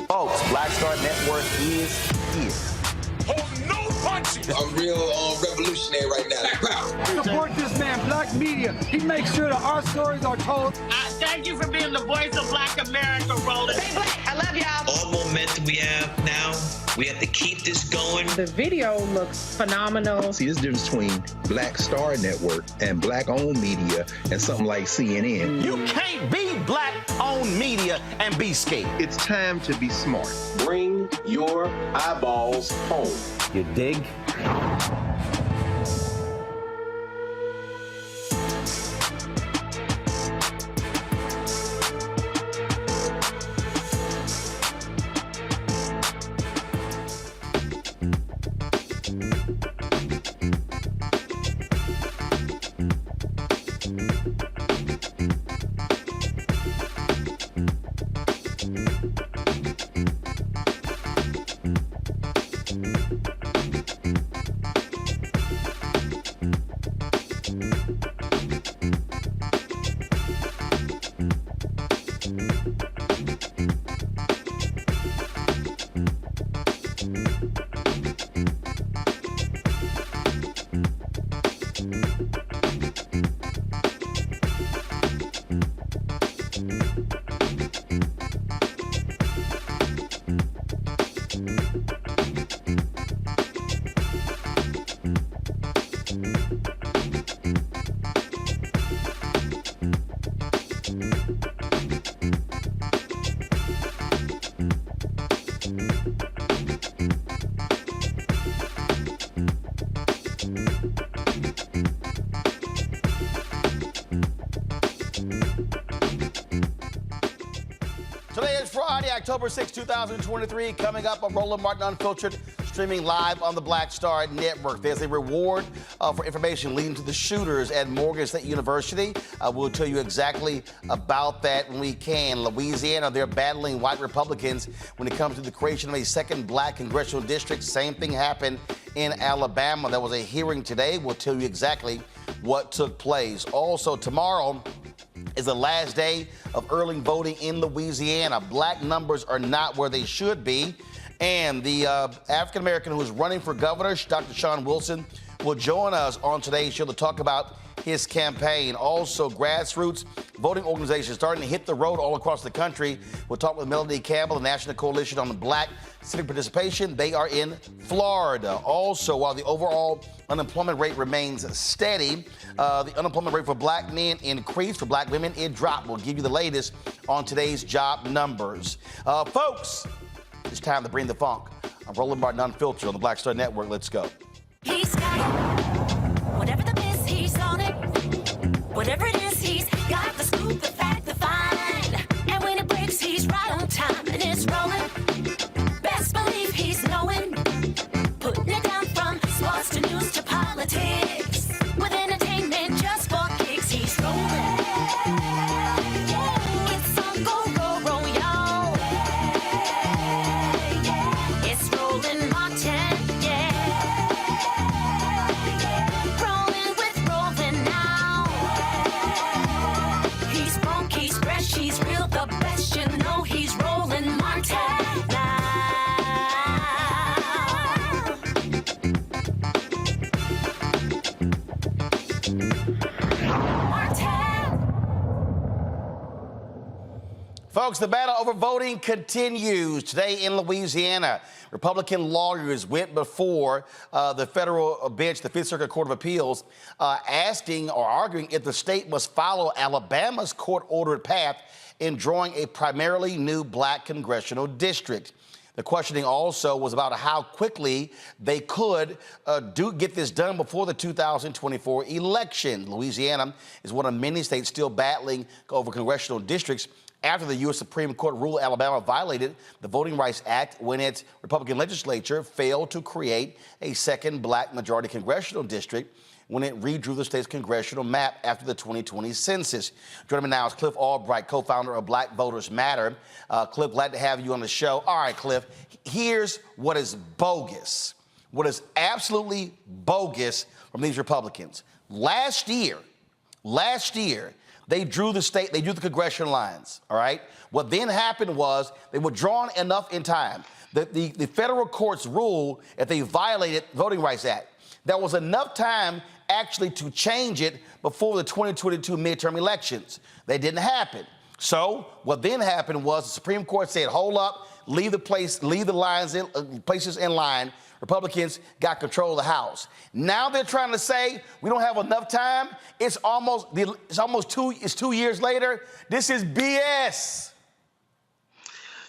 Folks, Black Star Network is here. Hold no punches. I'm real revolutionary right now. Support this man, Black Media. He makes sure that our stories are told. Thank you for being the voice of Black America, Roland. Stay black. I love y'all. All momentum we have now, we have to keep this going. The video looks phenomenal. See, this difference between Black Star Network and Black-owned media and something like CNN. You can't be Black-owned media and be scared. It's time to be smart. Bring your eyeballs home. You dig? Today is Friday, October 6, 2023. Coming up on Roland Martin Unfiltered, streaming live on the Black Star Network. There's a reward for information leading to the shooters at Morgan State University. We'll tell you exactly about that when we can. Louisiana, they're battling white Republicans when it comes to the creation of a second Black congressional district. Same thing happened in Alabama. There was a hearing today. We'll tell you exactly what took place. Also, tomorrow is the last day of early voting in Louisiana. Black numbers are not where they should be. And the African-American who is running for governor, Dr. Shawn Wilson, will join us on today's show to talk about his campaign. Also, grassroots voting organizations starting to hit the road all across the country. We'll talk with Melody Campbell, the National Coalition on the Black Civic Participation. They are in Florida. Also, while the overall unemployment rate remains steady, the unemployment rate for Black men increased. For Black women, it dropped. We'll give you the latest on today's job numbers. Folks, it's time to bring the funk. I'm Roland Martin Unfiltered on the Black Star Network. Let's go. He's got it. Whatever the miss, he's on it. Whatever it is, he's got the scoop, the fact, the find. And when it breaks, he's right on time and it's rolling. Best believe he's knowing. Putting it down from sports to news to politics. With entertainment just for kicks, he's rolling. It's on go, go, roll, yeah. Folks, the battle over voting continues. Today in Louisiana, Republican lawyers went before the federal bench, the Fifth Circuit Court of Appeals, asking or arguing if the state must follow Alabama's court-ordered path in drawing a primarily new black congressional district. The questioning also was about how quickly they could get this done before the 2024 election. Louisiana is one of many states still battling over congressional districts after the U.S. Supreme Court ruled Alabama violated the Voting Rights Act when its Republican legislature failed to create a second black majority congressional district when it redrew the state's congressional map after the 2020 census. Joining me now is Cliff Albright, co-founder of Black Voters Matter. Cliff, glad to have you on the show. All right, Cliff, here's what is bogus, what is absolutely bogus from these Republicans. Last year, they drew the congressional lines, all right? What then happened was they were drawn enough in time. The federal courts ruled that they violated the Voting Rights Act. There was enough time actually to change it before the 2022 midterm elections. That didn't happen. So what then happened was the Supreme Court said, hold up, leave the lines in places in line. Republicans got control of the House. Now they're trying to say we don't have enough time. It's 2 years later. This is BS.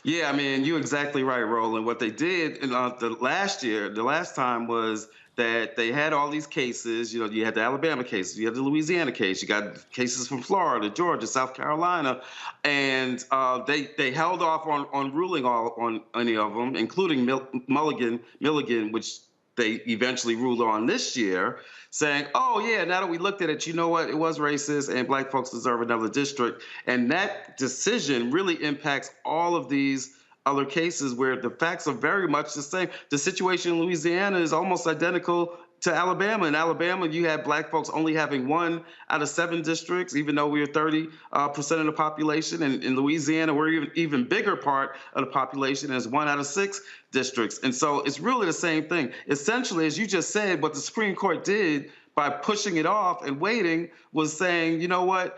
Yeah, I mean, you're exactly right, Roland. What they did in the last time was that they had all these cases. You know, you had the Alabama cases, you had the Louisiana case, you got cases from Florida, Georgia, South Carolina, and they held off on ruling on any of them, including Milligan, which they eventually ruled on this year, saying, oh, yeah, now that we looked at it, you know what, it was racist and black folks deserve another district. And that decision really impacts all of these other cases where the facts are very much the same. The situation in Louisiana is almost identical to Alabama. In Alabama, you had black folks only having 1 out of 7 districts, even though we are 30% of the population. And in Louisiana, we're even bigger part of the population as 1 out of 6 districts. And so it's really the same thing. Essentially, as you just said, what the Supreme Court did by pushing it off and waiting was saying, you know what,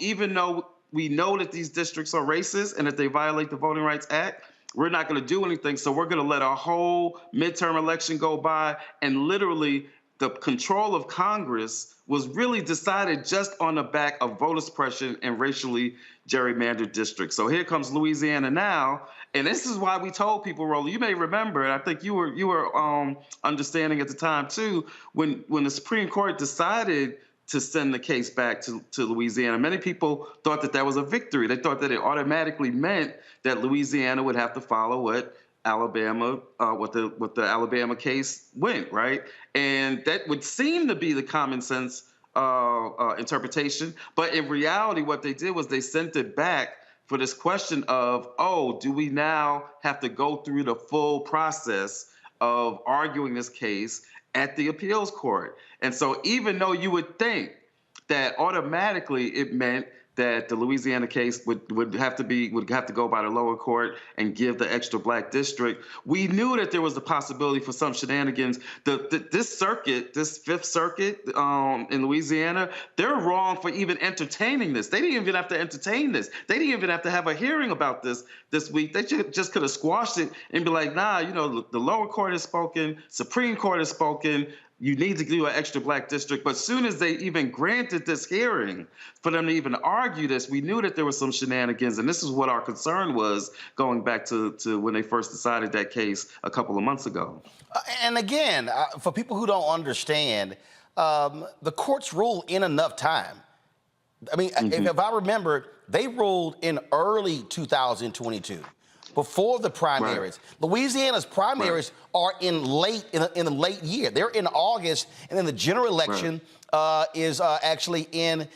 even though we know that these districts are racist and that they violate the Voting Rights Act, we're not going to do anything. So we're going to let a whole midterm election go by. And literally, the control of Congress was really decided just on the back of voter suppression and racially gerrymandered districts. So here comes Louisiana now. And this is why we told people, Roland, you may remember, and I think you were understanding at the time, too, when the Supreme Court decided to send the case back to Louisiana. Many people thought that was a victory. They thought that it automatically meant that Louisiana would have to follow what Alabama, what the Alabama case went, right? And that would seem to be the common sense interpretation. But in reality, what they did was they sent it back for this question of, oh, do we now have to go through the full process of arguing this case at the appeals court? And so even though you would think that automatically it meant that the Louisiana case would have to go by the lower court and give the extra black district, we knew that there was the possibility for some shenanigans. This circuit, this Fifth Circuit in Louisiana, they're wrong for even entertaining this. They didn't even have to entertain this. They didn't even have to have a hearing about this week. They just could have squashed it and be like, nah, you know, the lower court has spoken, Supreme Court has spoken, you need to do an extra black district. But as soon as they even granted this hearing for them to even argue this, we knew that there was some shenanigans. And this is what our concern was going back to when they first decided that case a couple of months ago. And again, for people who don't understand, the courts ruled in enough time. I mean, if I remember, they ruled in early 2022. Before the primaries. Right. Louisiana's primaries are in the late year. They're in August, and then the general election is actually in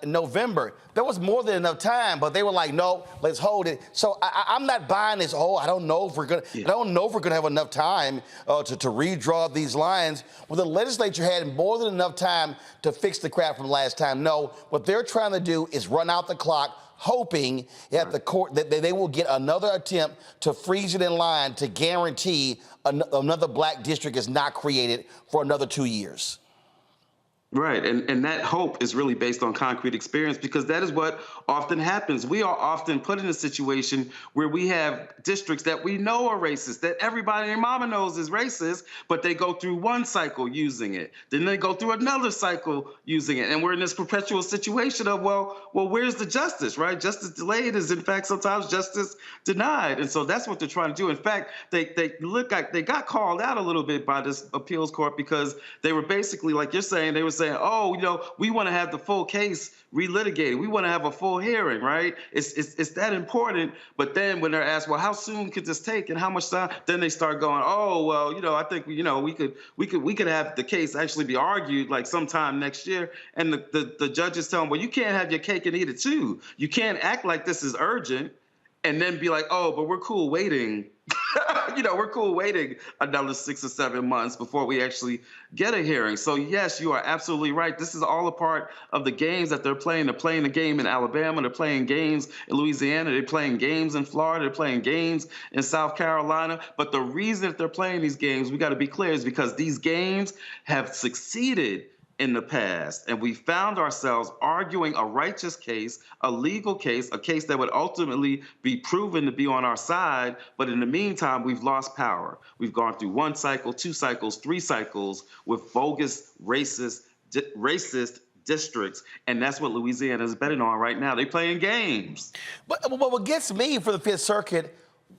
November. There was more than enough time, but they were like, no, let's hold it. So I'm not buying this. Oh, I don't know if we're gonna have enough time to redraw these lines. Well, the legislature had more than enough time to fix the crap from last time. No, what they're trying to do is run out the clock, hoping at the court that they will get another attempt to freeze it in line to guarantee another black district is not created for another 2 years. Right, and that hope is really based on concrete experience because that is what often happens. We are often put in a situation where we have districts that we know are racist, that everybody and mama knows is racist, but they go through one cycle using it. Then they go through another cycle using it. And we're in this perpetual situation of, well, where's the justice, right? Justice delayed is, in fact, sometimes justice denied. And so that's what they're trying to do. In fact, they look like they got called out a little bit by this appeals court because they were basically, like you're saying, they were saying, oh, we want to have the full case relitigated. We want to have a full hearing, right? It's that important. But then when they're asked, well, how soon could this take and how much time? Then they start going, oh, well, I think, we could have the case actually be argued like sometime next year. And the judges tell them, well, you can't have your cake and eat it too. You can't act like this is urgent and then be like, oh, but we're cool waiting. We're cool waiting another 6 or 7 months before we actually get a hearing. So, yes, you are absolutely right. This is all a part of the games that they're playing. They're playing a game in Alabama. They're playing games in Louisiana. They're playing games in Florida. They're playing games in South Carolina. But the reason that they're playing these games, we got to be clear, is because these games have succeeded in the past, and we found ourselves arguing a righteous case, a legal case, a case that would ultimately be proven to be on our side. But in the meantime, we've lost power. We've gone through 1 cycle, 2 cycles, 3 cycles with bogus, racist districts, and that's what Louisiana is betting on right now. They're playing games. But what gets me for the Fifth Circuit,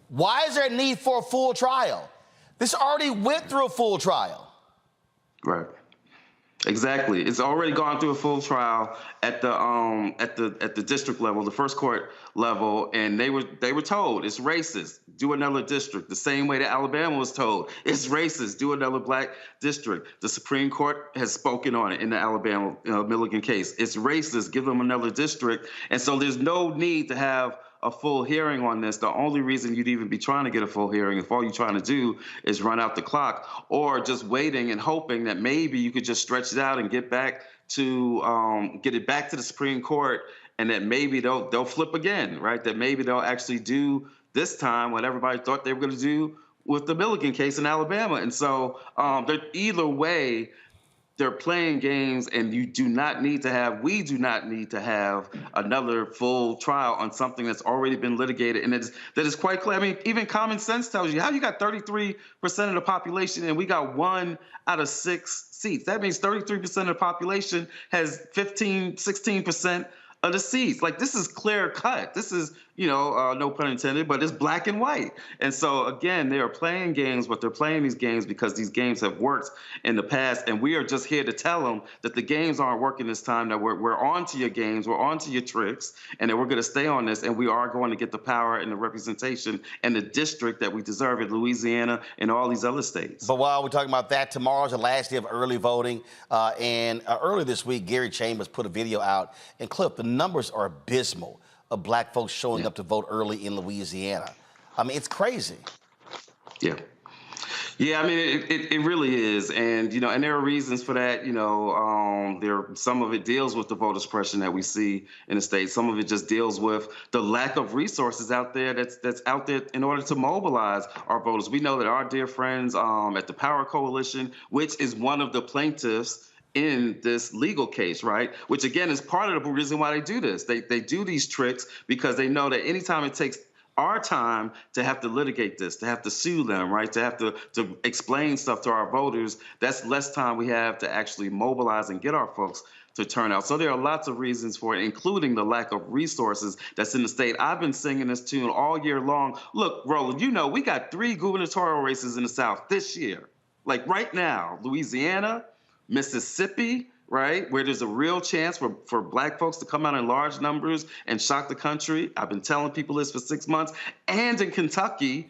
why is there a need for a full trial? This already went through a full trial. Right. Exactly. It's already gone through a full trial at the district level, the first court level, and they were told it's racist, do another district. The same way that Alabama was told it's racist, do another black district. The Supreme Court has spoken on it in the Alabama Milligan case. It's racist, give them another district. And so there's no need to have a full hearing on this. The only reason you'd even be trying to get a full hearing if all you're trying to do is run out the clock, or just waiting and hoping that maybe you could just stretch it out and get it back to the Supreme Court, and that maybe they'll flip again, right? That maybe they'll actually do this time what everybody thought they were going to do with the Milligan case in Alabama. And so either way, they're playing games, and we do not need to have another full trial on something that's already been litigated. And that is quite clear. I mean, even common sense tells you how you got 33% of the population and we got 1 out of 6 seats. That means 33% of the population has 16% of the seats. Like, this is clear cut. This is, no pun intended, but it's black and white. And so, again, they are playing games, but they're playing these games because these games have worked in the past. And we are just here to tell them that the games aren't working this time, that we're on to your games, we're on to your tricks, and that we're going to stay on this. And we are going to get the power and the representation and the district that we deserve in Louisiana and all these other states. But while we're talking about that, tomorrow's the last day of early voting. And earlier this week, Gary Chambers put a video out. And Cliff, the numbers are abysmal of black folks showing up to vote early in Louisiana. I mean, it's crazy. Yeah. Yeah, I mean, it really is. And, and there are reasons for that. Some of it deals with the voter suppression that we see in the state. Some of it just deals with the lack of resources out there that's out there in order to mobilize our voters. We know that our dear friends at the Power Coalition, which is one of the plaintiffs in this legal case, right? Which, again, is part of the reason why they do this. They do these tricks because they know that anytime it takes our time to have to litigate this, to have to sue them, right, to have to explain stuff to our voters, that's less time we have to actually mobilize and get our folks to turn out. So there are lots of reasons for it, including the lack of resources that's in the state. I've been singing this tune all year long. Look, Roland, we got 3 gubernatorial races in the South this year. Like right now, Louisiana, Mississippi, right, where there's a real chance for black folks to come out in large numbers and shock the country. I've been telling people this for 6 months. And in Kentucky,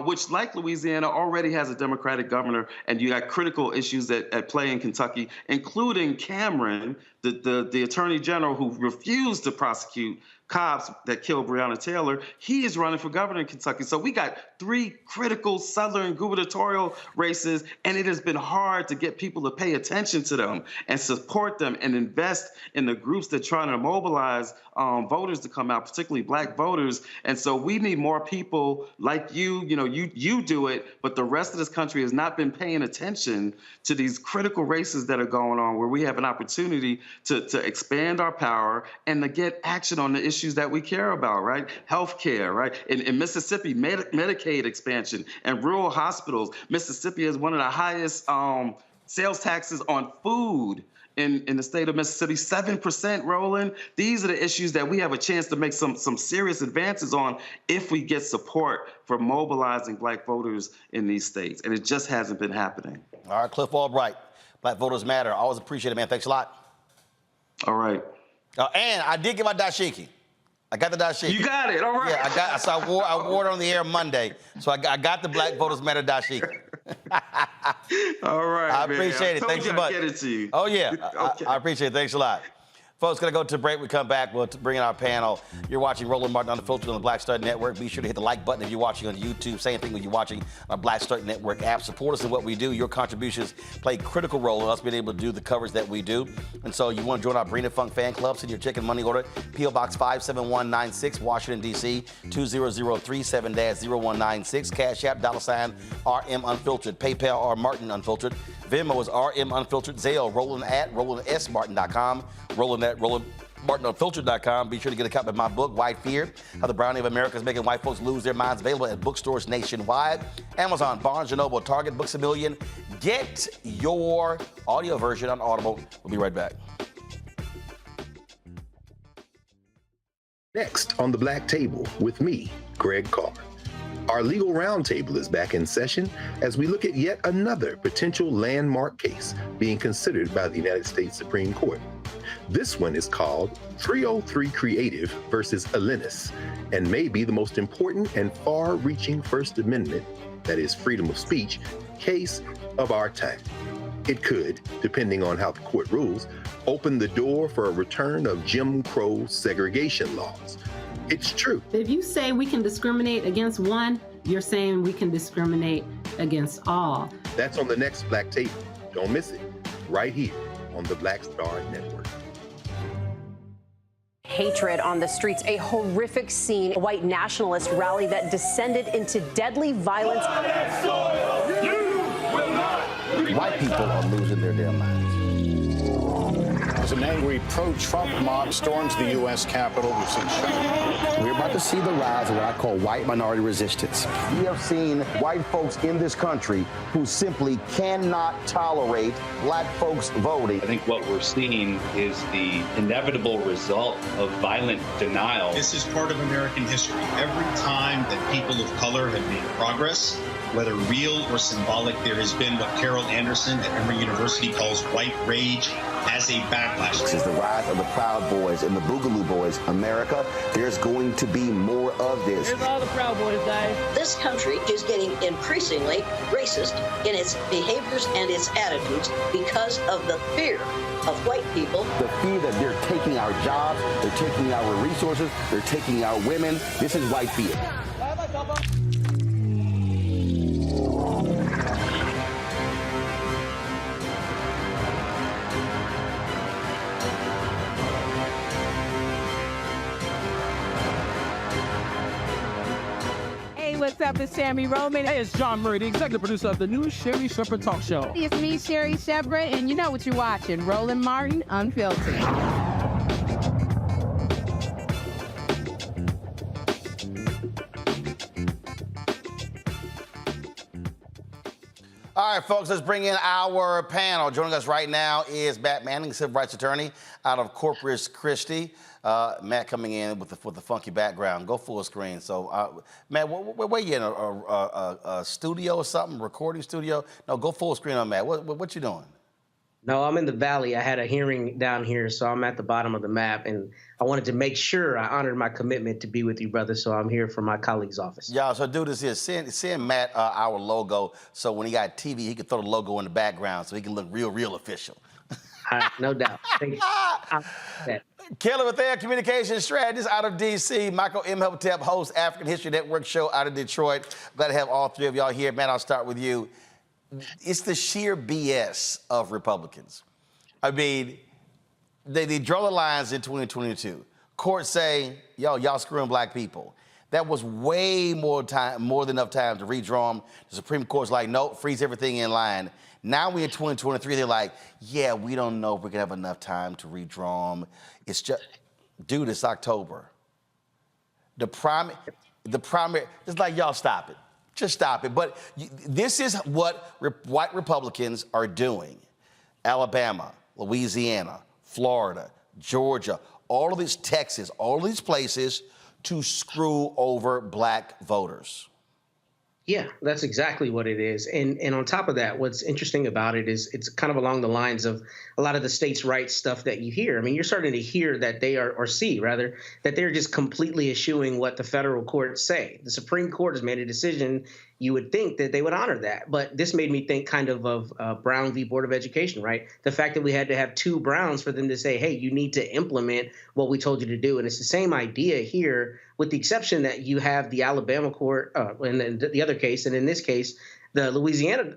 which, like Louisiana, already has a Democratic governor, and you got critical issues at play in Kentucky, including Cameron, the attorney general who refused to prosecute cops that killed Breonna Taylor, he is running for governor in Kentucky. So we got 3 critical Southern gubernatorial races, and it has been hard to get people to pay attention to them and support them and invest in the groups that are trying to mobilize voters to come out, particularly black voters. And so we need more people like you. You know, you do it, but the rest of this country has not been paying attention to these critical races that are going on, where we have an opportunity to expand our power and to get action on the issues that we care about, right? Healthcare, right? In Mississippi, Medicaid expansion and rural hospitals. Mississippi has one of the highest sales taxes on food in the state of Mississippi, 7%, Roland. These are the issues that we have a chance to make some serious advances on if we get support for mobilizing black voters in these states. And it just hasn't been happening. All right, Cliff Albright, Black Voters Matter. Always appreciate it, man. Thanks a lot. All right. And I did get my dashiki. I got the dashiki. You got it, all right. Yeah, so I wore it on the air Monday. So I got the Black Voters Matter dashiki. All right, I appreciate it. Thanks so much. Get it to you. Oh, yeah. Okay. I appreciate it. Thanks a lot. Folks, going to go to a break. We come back. We'll bring in our panel. You're watching Roland Martin Unfiltered on the Black Star Network. Be sure to hit the like button if you're watching on YouTube. Same thing when you're watching on Black Star Network app. Support us in what we do. Your contributions play a critical role in us being able to do the coverage that we do. And so you want to join our Brina Funk fan club, send your check and money order. P.O. Box 57196, Washington, D.C. 20037-0196. Cash App, $RM Unfiltered. PayPal, R Martin Unfiltered. Venmo is RM Unfiltered. Zelle, Roland at RolandSMartin.com. Roland at RolandMartinUnfiltered.com. Be sure to get a copy of my book, White Fear, How the Browning of America is Making White Folks Lose Their Minds. Available at bookstores nationwide. Amazon, Barnes & Noble, Target, Books A Million. Get your audio version on Audible. We'll be right back. Next on the Black Table with me, Greg Carr. Our legal roundtable is back in session as we look at yet another potential landmark case being considered by the United States Supreme Court. This one is called 303 Creative versus Alennis, and may be the most important and far-reaching First Amendment, that is freedom of speech, case of our time. It could, depending on how the court rules, open the door for a return of Jim Crow segregation laws. It's true. If you say we can discriminate against one, you're saying we can discriminate against all. That's on the next Black Table. Don't miss it. Right here on the Black Star Network. Hatred on the streets, a horrific scene, a white nationalist rally that descended into deadly violence. White people are losing their damn minds. As an angry pro-Trump mob storms the U.S. Capitol, we've seen We're about to see the rise of what I call white minority resistance. We have seen white folks in this country who simply cannot tolerate black folks voting. I think what we're seeing is the inevitable result of violent denial. This is part of American history. Every time that people of color have made progress, whether real or symbolic, there has been what Carol Anderson at Emory University calls white rage as a backlash. This is the rise of the Proud Boys and the Boogaloo Boys. America, there's going to be more of this. Here's all the Proud Boys, Dave. This country is getting increasingly racist in its behaviors and its attitudes because of the fear of white people. The fear that they're taking our jobs, they're taking our resources, they're taking our women. This is white fear. What's up? It's Sammy Roman. Hey, it's John Murray, the executive producer of the new Sherry Shepherd Talk Show. It's me, Sherry Shepherd, and you know what you're watching, Roland Martin Unfiltered. All right, folks, let's bring in our panel. Joining us right now is Matt Manning, civil rights attorney out of Corpus Christi. Matt coming in with the funky background. Go full screen. So, Matt, where you in? A studio or something? Recording studio? No, go full screen on Matt. What you doing? No, I'm in the valley. I had a hearing down here, so I'm at the bottom of the map, and I wanted to make sure I honored my commitment to be with you, brother, so I'm here from my colleague's office. Yeah, so do this here. Send Matt our logo, so when he got TV, he can throw the logo in the background so he can look real official. No doubt. Thank you. Kelly Bethea, communications strategist out of D.C. Michael Imhotep, host African History Network show out of Detroit. Glad to have all three of y'all here. Man, I'll start with you. It's the sheer BS of Republicans. I mean, they draw the lines in 2022. Courts say, y'all screwing black people. That was way more than enough time to redraw them. The Supreme Court's like, nope, freeze everything in line. Now we're in 2023, they're like, yeah, we don't know if we're gonna have enough time to redraw them. It's just, dude, it's October. The primary, it's like, y'all stop it. Just stop it. But this is what white Republicans are doing. Alabama, Louisiana, Florida, Georgia, all of these, Texas, all of these places to screw over black voters. Yeah, that's exactly what it is. And on top of that, what's interesting about it is it's kind of along the lines of a lot of the states' rights stuff that you hear. I mean, you're starting to hear that they are, or see rather, that they're just completely eschewing what the federal courts say. The Supreme Court has made a decision. You would think that they would honor that. But this made me think kind of Brown v. Board of Education, right? The fact that we had to have 2 Browns for them to say, hey, you need to implement what we told you to do. And it's the same idea here, with the exception that you have the Alabama court and then the other case. And in this case, the Louisiana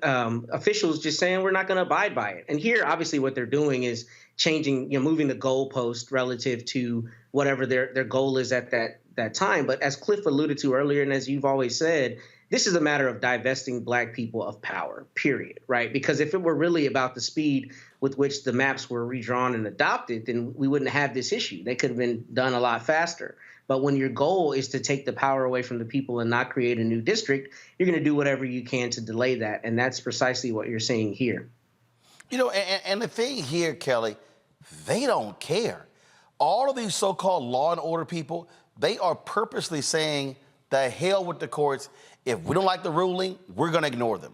officials just saying we're not going to abide by it. And here, obviously, what they're doing is changing, moving the goalpost relative to whatever their goal is at that time. But as Cliff alluded to earlier, and as you've always said, this is a matter of divesting black people of power, period, right? Because if it were really about the speed with which the maps were redrawn and adopted, then we wouldn't have this issue. They could have been done a lot faster. But when your goal is to take the power away from the people and not create a new district, you're going to do whatever you can to delay that. And that's precisely what you're seeing here. And the thing here, Kelly, they don't care. All of these so-called law and order people, they are purposely saying, the hell with the courts. If we don't like the ruling, we're going to ignore them.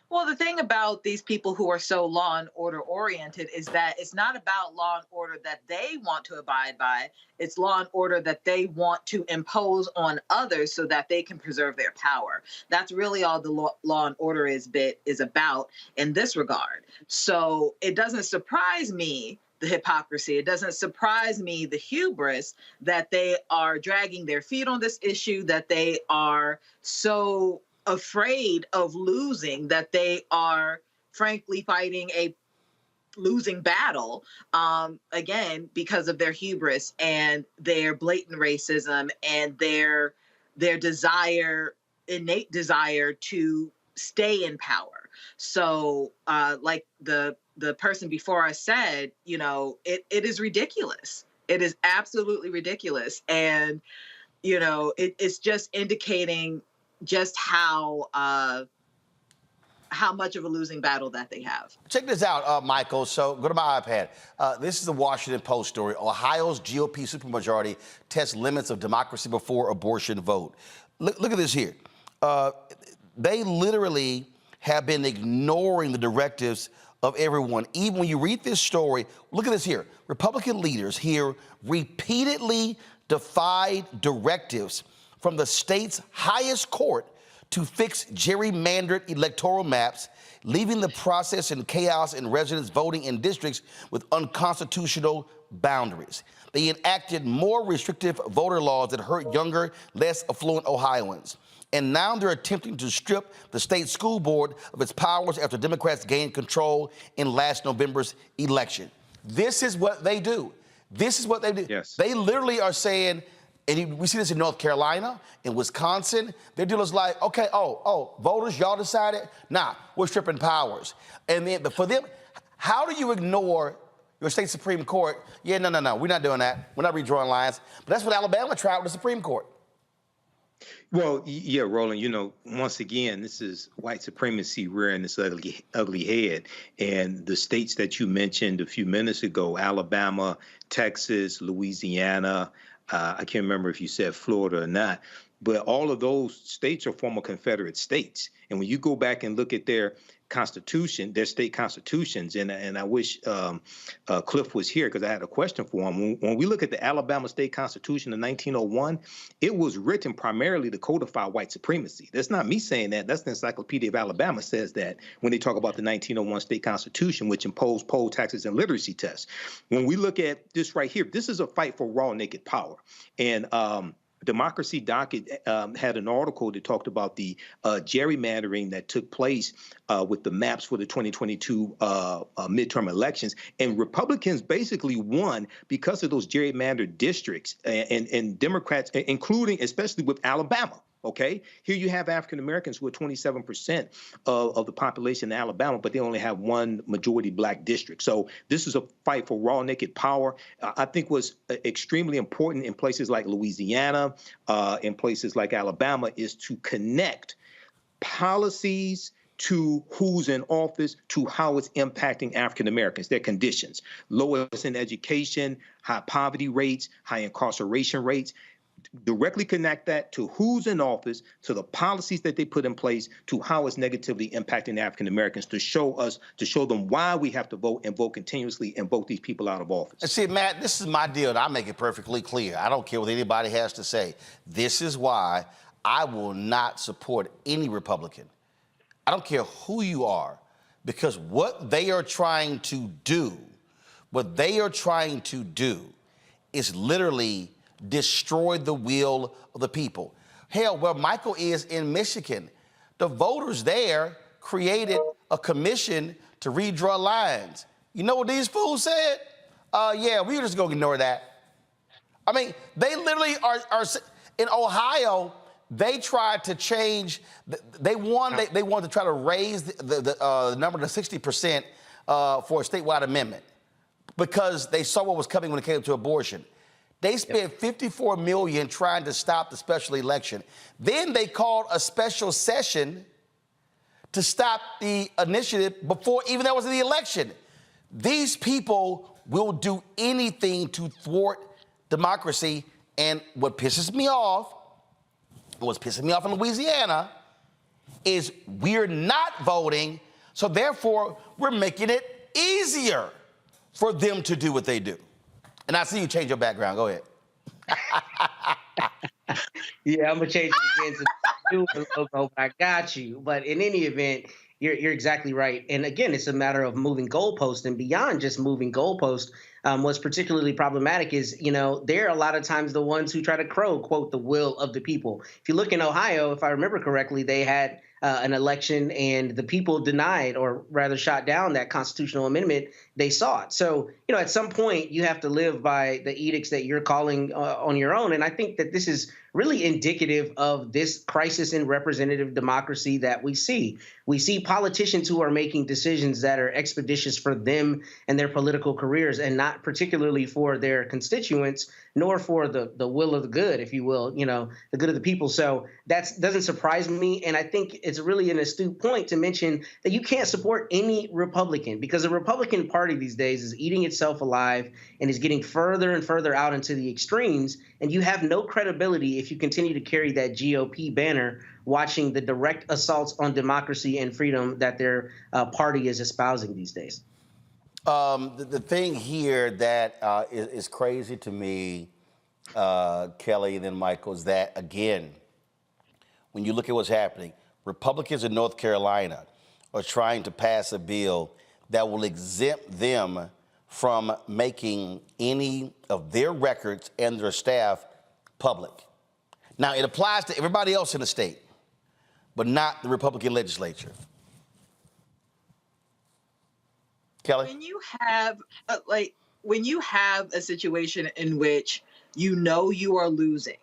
Well, the thing about these people who are so law and order oriented is that it's not about law and order that they want to abide by. It's law and order that they want to impose on others so that they can preserve their power. That's really all the law and order is about in this regard. So it doesn't surprise me, the hypocrisy. It doesn't surprise me, the hubris, that they are dragging their feet on this issue, that they are so afraid of losing, that they are frankly fighting a losing battle, again, because of their hubris and their blatant racism and their innate desire to stay in power. So like the person before us said, it is ridiculous. It is absolutely ridiculous. And, it's just indicating just how much of a losing battle that they have. Check this out, Michael. So go to my iPad. This is the Washington Post story. Ohio's GOP supermajority tests limits of democracy before abortion vote. Look at this here. They literally have been ignoring the directives of everyone. Even when you read this story, look at this here. Republican leaders here repeatedly defied directives from the state's highest court to fix gerrymandered electoral maps, leaving the process in chaos and residents voting in districts with unconstitutional boundaries. They enacted more restrictive voter laws that hurt younger, less affluent Ohioans. And now they're attempting to strip the state school board of its powers after Democrats gained control in last November's election. This is what they do. This is what they do. Yes. They literally are saying, and we see this in North Carolina, in Wisconsin, their deal is like, okay, voters, y'all decided? Nah, we're stripping powers. And then for them, how do you ignore your state Supreme Court? Yeah, no, we're not doing that. We're not redrawing lines. But that's what Alabama tried with the Supreme Court. Well, yeah, Roland, once again, this is white supremacy rearing its ugly head. And the states that you mentioned a few minutes ago, Alabama, Texas, Louisiana, I can't remember if you said Florida or not, but all of those states are former Confederate states. And when you go back and look at their constitution, their state constitutions, and I wish Cliff was here because I had a question for him. When we look at the Alabama state constitution of 1901, it was written primarily to codify white supremacy. That's not me saying that. That's the Encyclopedia of Alabama says that when they talk about the 1901 state constitution, which imposed poll taxes and literacy tests. When we look at this right here, this is a fight for raw, naked power. And Democracy Docket had an article that talked about the gerrymandering that took place with the maps for the 2022 midterm elections. And Republicans basically won because of those gerrymandered districts and Democrats, including especially with Alabama. Okay, here you have African Americans who are 27% of the population in Alabama, but they only have one majority black district. So this is a fight for raw, naked power. I think was extremely important in places like Louisiana, in places like Alabama, is to connect policies to who's in office, to how it's impacting African Americans, their conditions, lowest in education, high poverty rates, high incarceration rates. Directly connect that to who's in office, to the policies that they put in place, to how it's negatively impacting African Americans, to show them why we have to vote and vote continuously and vote these people out of office. And see, Matt, this is my deal, and I make it perfectly clear. I don't care what anybody has to say. This is why I will not support any Republican. I don't care who you are, because what they are trying to do is literally destroy the will of the people. Hell, where Michael is in Michigan, the voters there created a commission to redraw lines. You know what these fools said? Yeah, we're just gonna ignore that. I mean, they literally are in Ohio, they tried to change, they wanted to try to raise the number to 60% for a statewide amendment because they saw what was coming when it came to abortion. They spent $54 million trying to stop the special election. Then they called a special session to stop the initiative before even there was the election. These people will do anything to thwart democracy. And what pisses me off, what's pissing me off in Louisiana, is we're not voting, so therefore we're making it easier for them to do what they do. And I see you change your background. Go ahead. Yeah, I'm gonna change it again to do a logo, but I got you. But in any event, you're exactly right. And again, it's a matter of moving goalposts, and beyond just moving goalposts. What's particularly problematic is, they're a lot of times the ones who try to quote, the will of the people. If you look in Ohio, if I remember correctly, they had an election and the people denied, or rather shot down, that constitutional amendment they sought. So, at some point you have to live by the edicts that you're calling on your own. And I think that this is really indicative of this crisis in representative democracy that we see. We see politicians who are making decisions that are expeditious for them and their political careers, and not particularly for their constituents, nor for the will of the good, if you will, the good of the people. So that doesn't surprise me. And I think it's really an astute point to mention that you can't support any Republican, because the Republican Party these days is eating itself alive and is getting further and further out into the extremes. And you have no credibility if you continue to carry that GOP banner, watching the direct assaults on democracy and freedom that their party is espousing these days. The thing here that is crazy to me, Kelly and then Michael, is that, again, when you look at what's happening, Republicans in North Carolina are trying to pass a bill that will exempt them from making any of their records and their staff public. Now, it applies to everybody else in the state, but not the Republican legislature. Kelly? When you have a situation in which you are losing,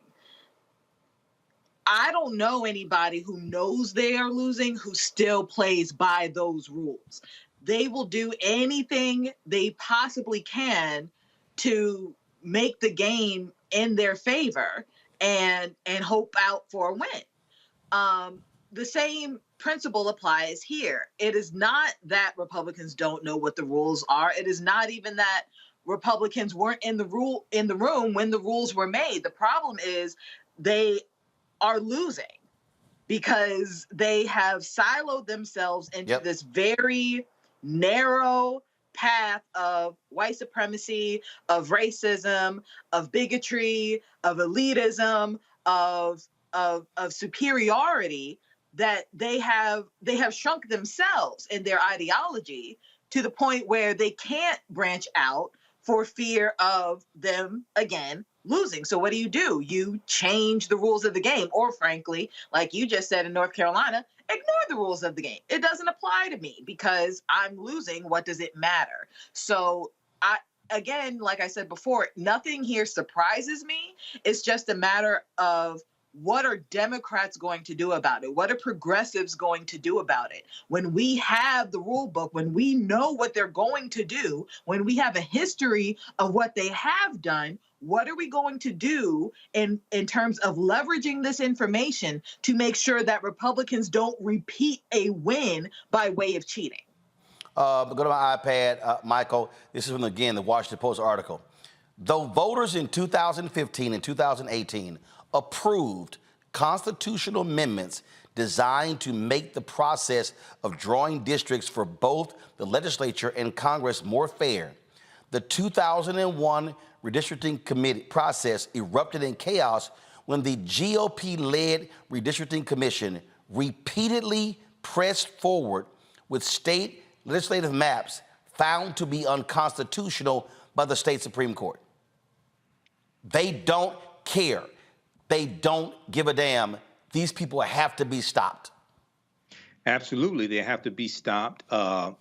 I don't know anybody who knows they are losing who still plays by those rules. They will do anything they possibly can to make the game in their favor and hope out for a win. The same principle applies here. It is not that Republicans don't know what the rules are. It is not even that Republicans weren't in the room when the rules were made. The problem is they are losing. because they have siloed themselves into this very narrow path of white supremacy, of racism, of bigotry, of elitism, of superiority, that they have shrunk themselves in their ideology to the point where they can't branch out for fear of them, again, losing. So what do? You change the rules of the game, or frankly, like you just said in North Carolina, ignore the rules of the game. It doesn't apply to me because I'm losing. What does it matter? So again, like I said before, nothing here surprises me. It's just a matter of, what are Democrats going to do about it? What are progressives going to do about it? When we have the rule book, when we know what they're going to do, when we have a history of what they have done, what are we going to do in terms of leveraging this information to make sure that Republicans don't repeat a win by way of cheating? Go to my iPad, Michael. This is from, again, the Washington Post article. Though voters in 2015 and 2018 approved constitutional amendments designed to make the process of drawing districts for both the legislature and Congress more fair, the 2001 redistricting committee process erupted in chaos when the GOP-led redistricting commission repeatedly pressed forward with state legislative maps found to be unconstitutional by the state Supreme Court. They don't care. They don't give a damn. These people have to be stopped. Absolutely. They have to be stopped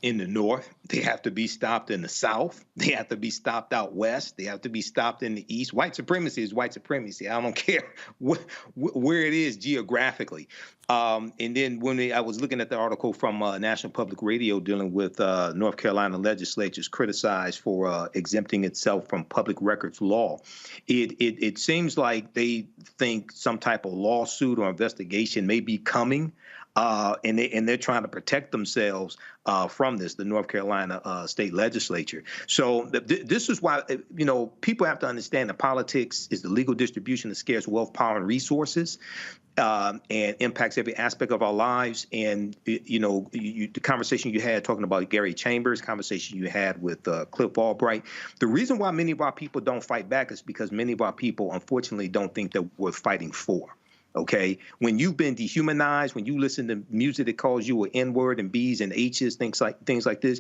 in the North. They have to be stopped in the South. They have to be stopped out West. They have to be stopped in the East. White supremacy is white supremacy. I don't care where it is geographically. And then when I was looking at the article from National Public Radio dealing with North Carolina legislatures criticized for exempting itself from public records law, it seems like they think some type of lawsuit or investigation may be coming. And they're trying to protect themselves from this, the North Carolina state legislature. So this is why, people have to understand that politics is the legal distribution of scarce wealth, power, and resources, and impacts every aspect of our lives. And, the conversation you had talking about Gary Chambers, conversation you had with Cliff Albright, the reason why many of our people don't fight back is because many of our people, unfortunately, don't think that we're fighting for. Okay, when you've been dehumanized, when you listen to music that calls you an N-word and B's and H's, things like this,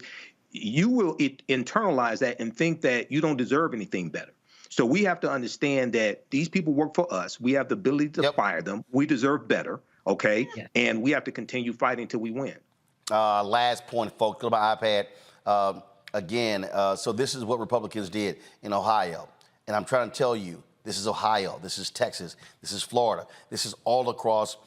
you will internalize that and think that you don't deserve anything better. So we have to understand that these people work for us. We have the ability to fire them. We deserve better. Okay, and we have to continue fighting until we win. Last point, folks. Go to my iPad again. So this is what Republicans did in Ohio, and I'm trying to tell you. This is Ohio, this is Texas, this is Florida, this is all across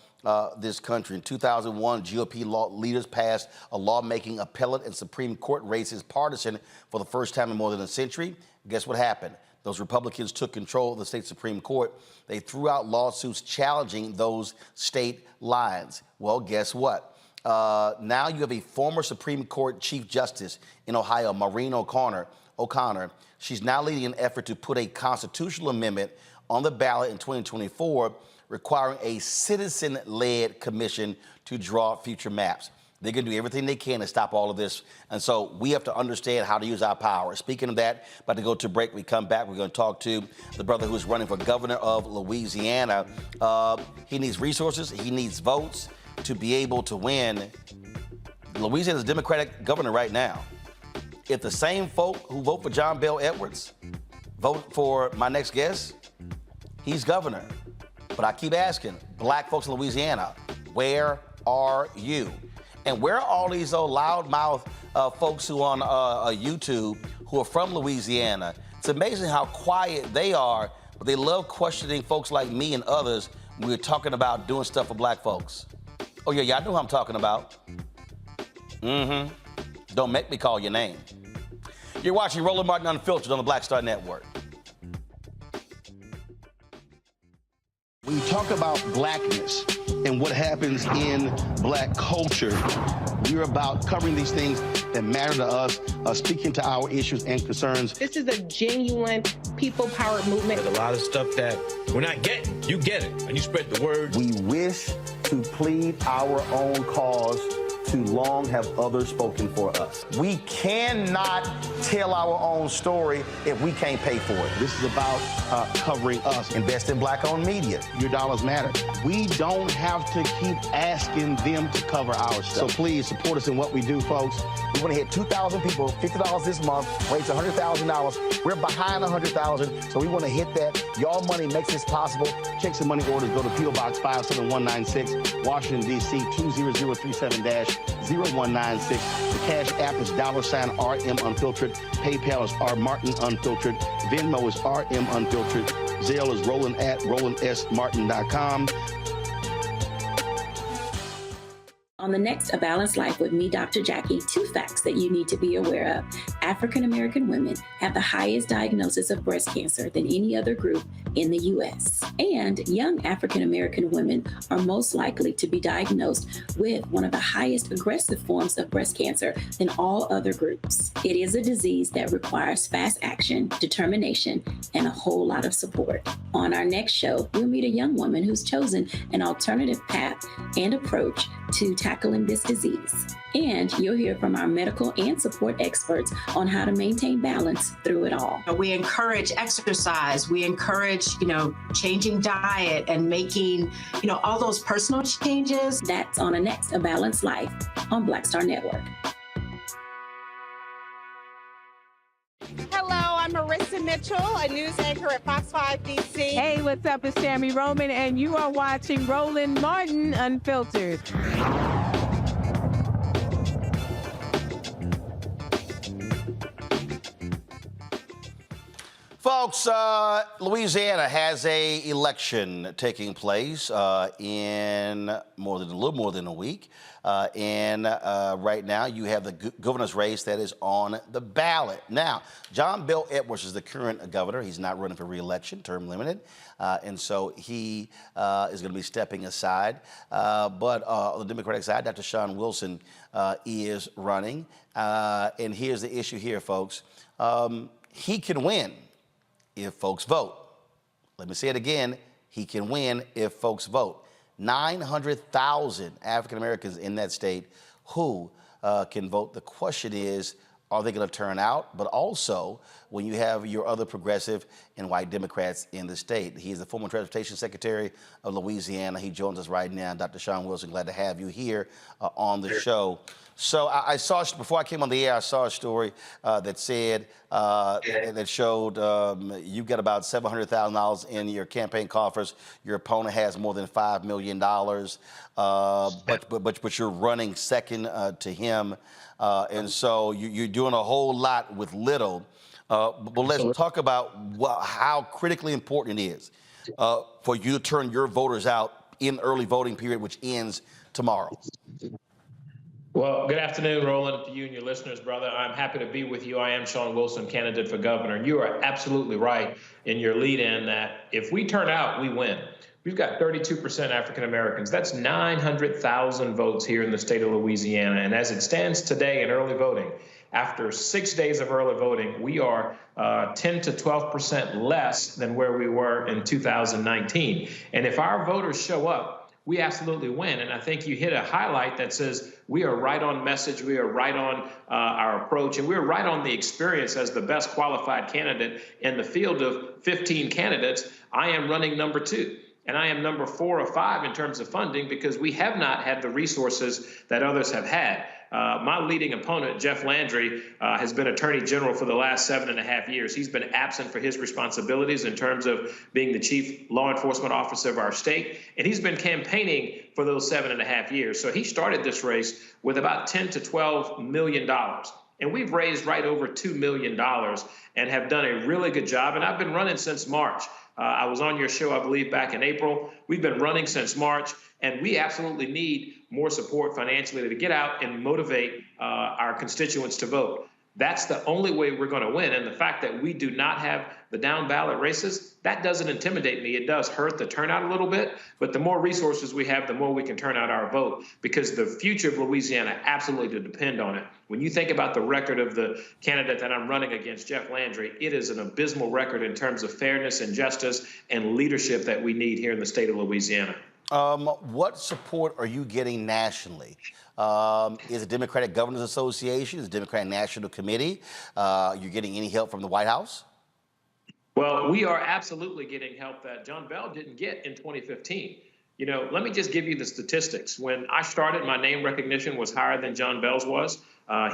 this country. In 2001, GOP leaders passed a law making appellate and Supreme Court races partisan for the first time in more than a century. Guess what happened? Those Republicans took control of the state Supreme Court. They threw out lawsuits challenging those state lines. Well, guess what? Now you have a former Supreme Court Chief Justice in Ohio, Maureen O'Connor. She's now leading an effort to put a constitutional amendment on the ballot in 2024 requiring a citizen-led commission to draw future maps. They're going to do everything they can to stop all of this. And so we have to understand how to use our power. Speaking of that, about to go to break. We come back. We're going to talk to the brother who's running for governor of Louisiana. He needs resources. He needs votes to be able to win. Louisiana's Democratic governor right now. If the same folk who vote for John Bel Edwards vote for my next guest, he's governor. But I keep asking, black folks in Louisiana, where are you? And where are all these old loudmouth folks who on YouTube who are from Louisiana? It's amazing how quiet they are, but they love questioning folks like me and others when we're talking about doing stuff for black folks. Oh, yeah, y'all know who I'm talking about. Don't make me call your name. You're watching Roland Martin Unfiltered on the Black Star Network. When you talk about blackness and what happens in black culture, we're about covering these things that matter to us, speaking to our issues and concerns. This is a genuine people-powered movement. There's a lot of stuff that we're not getting. You get it, and you spread the word. We wish to plead our own cause. Too long have others spoken for us. We cannot tell our own story if we can't pay for it. This is about covering us. Invest in black-owned media. Your dollars matter. We don't have to keep asking them to cover our stuff. So please support us in what we do, folks. We want to hit 2,000 people, $50 this month, raise $100,000. We're behind 100,000, so we want to hit that. Y'all money makes this possible. Checks and money orders go to P.O. Box 57196, Washington, D.C. 20037-0196. The Cash App is $RM Unfiltered. PayPal is R Martin Unfiltered. Venmo is RM Unfiltered. Zelle is Roland at RolandSMartin.com. On the next A Balanced Life with me, Dr. Jackie, 2 facts that you need to be aware of. African American women have the highest diagnosis of breast cancer than any other group in the U.S. And young African American women are most likely to be diagnosed with one of the highest aggressive forms of breast cancer than all other groups. It is a disease that requires fast action, determination, and a whole lot of support. On our next show, we'll meet a young woman who's chosen an alternative path and approach to tackling this disease. And you'll hear from our medical and support experts on how to maintain balance through it all. We encourage exercise. We encourage, changing diet and making, all those personal changes. That's on the next A Balanced Life on Black Star Network. Hello, I'm Marissa Mitchell, a news anchor at Fox 5 DC. Hey, what's up? It's Tammy Roman, and you are watching Roland Martin Unfiltered. Folks, Louisiana has a election taking place in a little more than a week. And right now you have the governor's race that is on the ballot. Now, John Bel Edwards is the current governor. He's not running for re-election, term limited. And so he is going to be stepping aside. But on the Democratic side, Dr. Shawn Wilson is running. And here's the issue here, folks. He can win if folks vote. Let me say it again. He can win if folks vote. 900,000 African Americans in that state who can vote. The question is, are they going to turn out? But also, when you have your other progressive and white Democrats in the state. He is the former Transportation Secretary of Louisiana. He joins us right now. Dr. Shawn Wilson, glad to have you here on the show. So I saw, before I came on the air, I saw a story that said, that showed you got about $700,000 in your campaign coffers. Your opponent has more than $5 million, but you're running second to him. And so you're doing a whole lot with little. But let's talk about how critically important it is for you to turn your voters out in early voting period, which ends tomorrow. Well, good afternoon, Roland, to you and your listeners, brother. I'm happy to be with you. I am Shawn Wilson, candidate for governor. And you are absolutely right in your lead-in that if we turn out, we win. We've got 32% African Americans. That's 900,000 votes here in the state of Louisiana. And as it stands today in early voting, after 6 days of early voting, we are 10 to 12% less than where we were in 2019. And if our voters show up, we absolutely win. And I think you hit a highlight that says we are right on message, we are right on our approach, and we're right on the experience as the best qualified candidate in the field of 15 candidates. I am running number 2. And I am number 4 or 5 in terms of funding because we have not had the resources that others have had. My leading opponent, Jeff Landry, has been Attorney General for the last 7.5 years. He's been absent for his responsibilities in terms of being the chief law enforcement officer of our state. And he's been campaigning for those 7.5 years. So he started this race with about $10 to $12 million. And we've raised right over $2 million and have done a really good job. And I've been running since March. I was on your show, I believe, back in April. We've been running since March, and we absolutely need more support financially to get out and motivate our constituents to vote. That's the only way we're going to win. And the fact that we do not have the down ballot races, that doesn't intimidate me. It does hurt the turnout a little bit, but the more resources we have, the more we can turn out our vote, because the future of Louisiana absolutely depend on it. When you think about the record of the candidate that I'm running against, Jeff Landry, it is an abysmal record in terms of fairness and justice and leadership that we need here in the state of Louisiana. What support are you getting nationally? Is it Democratic Governors Association? Is it Democratic National Committee? You getting any help from the White House? Well, we are absolutely getting help that John Bell didn't get in 2015. You know, let me just give you the statistics. When I started, my name recognition was higher than John Bell's was.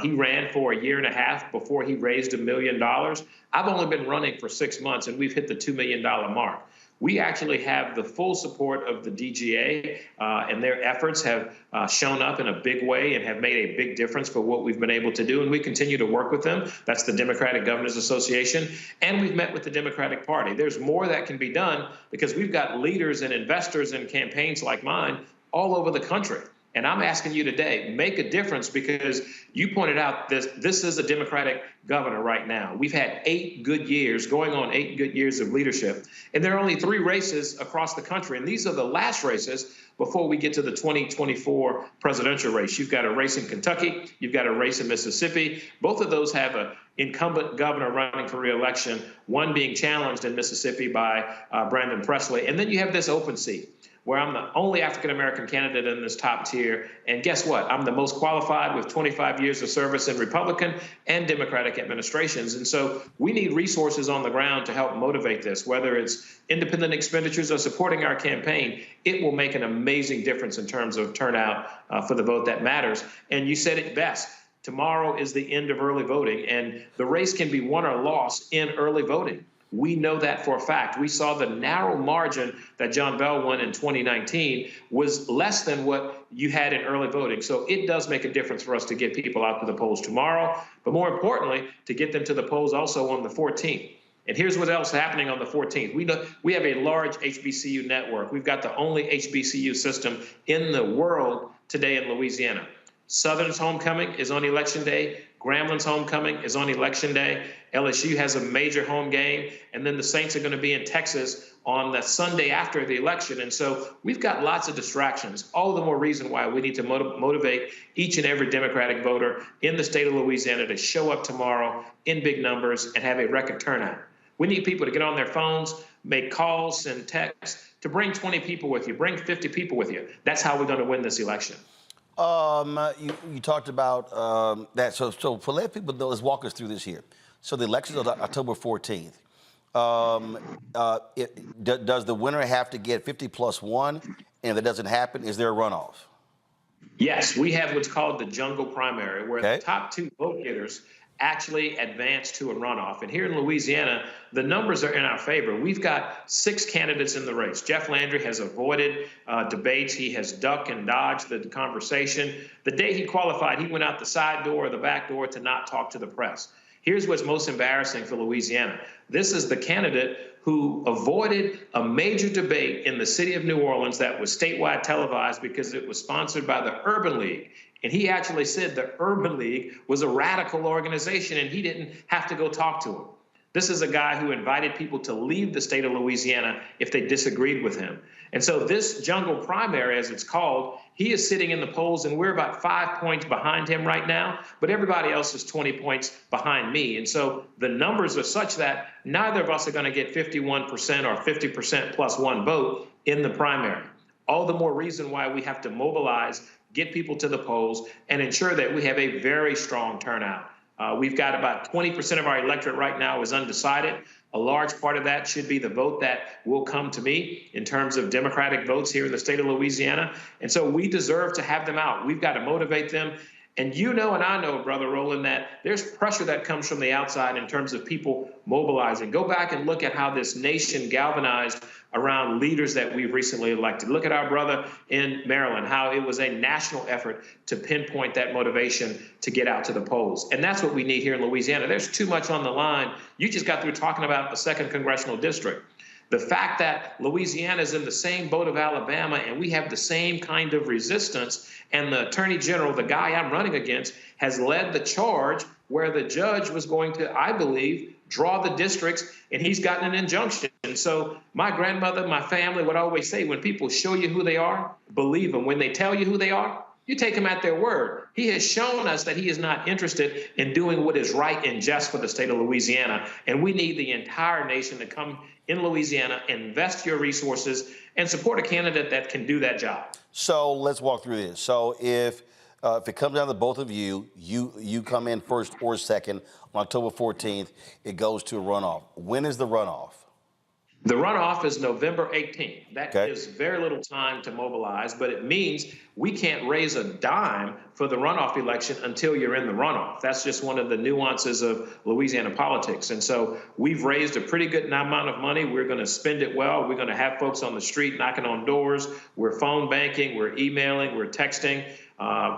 He ran for a year and a half before he raised $1 million. I've only been running for 6 months, and we've hit the $2 million mark. We actually have the full support of the DGA, and their efforts have shown up in a big way and have made a big difference for what we've been able to do. And we continue to work with them. That's the Democratic Governors Association. And we've met with the Democratic Party. There's more that can be done because we've got leaders and investors in campaigns like mine all over the country. And I'm asking you today, make a difference, because you pointed out this is a Democratic governor right now. We've had 8 good years, going on 8 good years of leadership. And there are only 3 races across the country. And these are the last races before we get to the 2024 presidential race. You've got a race in Kentucky. You've got a race in Mississippi. Both of those have an incumbent governor running for re-election, one being challenged in Mississippi by Brandon Presley. And then you have this open seat, where I'm the only African-American candidate in this top tier. And guess what? I'm the most qualified with 25 years of service in Republican and Democratic administrations. And so we need resources on the ground to help motivate this, whether it's independent expenditures or supporting our campaign. It will make an amazing difference in terms of turnout for the vote that matters. And you said it best. Tomorrow is the end of early voting, and the race can be won or lost in early voting. We know that for a fact. We saw the narrow margin that John Bell won in 2019 was less than what you had in early voting. So it does make a difference for us to get people out to the polls tomorrow, but more importantly, to get them to the polls also on the 14th. And here's what else is happening on the 14th. We have a large HBCU network. We've got the only HBCU system in the world today in Louisiana. Southern's homecoming is on Election Day. Gramblin's homecoming is on Election Day. LSU has a major home game. And then the Saints are going to be in Texas on the Sunday after the election. And so we've got lots of distractions. All the more reason why we need to motivate each and every Democratic voter in the state of Louisiana to show up tomorrow in big numbers and have a record turnout. We need people to get on their phones, make calls, send texts, to bring 20 people with you, bring 50 people with you. That's how we're going to win this election. You talked about that. So for let people know, let's walk us through this here. So the elections are October 14th. Does the winner have to get 50 plus 1? And if that doesn't happen, is there a runoff? Yes, we have what's called the jungle primary, where the top 2 vote getters actually advance to a runoff. And here in Louisiana, the numbers are in our favor. We've got 6 candidates in the race. Jeff Landry has avoided debates. He has ducked and dodged the conversation. The day he qualified, he went out the side door or the back door to not talk to the press. Here's what's most embarrassing for Louisiana. This is the candidate who avoided a major debate in the city of New Orleans that was statewide televised because it was sponsored by the Urban League. And he actually said the Urban League was a radical organization and he didn't have to go talk to him. This is a guy who invited people to leave the state of Louisiana if they disagreed with him. And so this jungle primary, as it's called, he is sitting in the polls, and we're about 5 points behind him right now, but everybody else is 20 points behind me. And so the numbers are such that neither of us are going to get 51% or 50% plus 1 vote in the primary. All the more reason why we have to mobilize, get people to the polls, and ensure that we have a very strong turnout. We've got about 20% of our electorate right now is undecided. A large part of that should be the vote that will come to me in terms of Democratic votes here in the state of Louisiana. And so we deserve to have them out. We've got to motivate them. And you know, and I know, Brother Roland, that there's pressure that comes from the outside in terms of people mobilizing. Go back and look at how this nation galvanized around leaders that we've recently elected. Look at our brother in Maryland, how it was a national effort to pinpoint that motivation to get out to the polls. And that's what we need here in Louisiana. There's too much on the line. You just got through talking about a 2nd congressional district. The fact that Louisiana is in the same boat of Alabama and we have the same kind of resistance, and the Attorney General, the guy I'm running against, has led the charge where the judge was going to, I believe, draw the districts, and he's gotten an injunction. And so my grandmother, my family would always say, when people show you who they are, believe them. When they tell you who they are, You take him at their word. He has shown us that he is not interested in doing what is right and just for the state of Louisiana. And we need the entire nation to come in Louisiana, invest your resources, and support a candidate that can do that job. So let's walk through this. So if it comes down to both of you, you come in first or second on October 14th, it goes to a runoff. When is the runoff? The runoff is November 18th. That gives very little time to mobilize, but it means we can't raise a dime for the runoff election until you're in the runoff. That's just one of the nuances of Louisiana politics. And so we've raised a pretty good amount of money. We're going to spend it well. We're going to have folks on the street knocking on doors. We're phone banking. We're emailing. We're texting.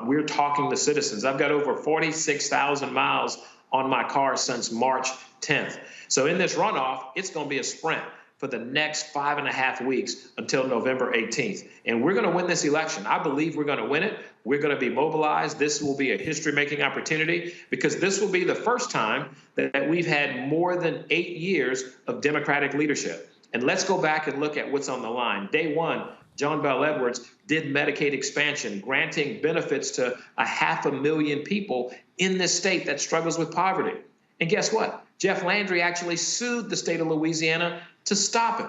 We're talking to citizens. I've got over 46,000 miles on my car since March 10th. So in this runoff, it's going to be a sprint for the next 5.5 weeks until November 18th. And we're going to win this election. I believe we're going to win it. We're going to be mobilized. This will be a history-making opportunity because this will be the first time that we've had more than 8 years of Democratic leadership. And let's go back and look at what's on the line. Day one, John Bel Edwards did Medicaid expansion, granting benefits to 500,000 people in this state that struggles with poverty. And guess what? Jeff Landry actually sued the state of Louisiana to stop it.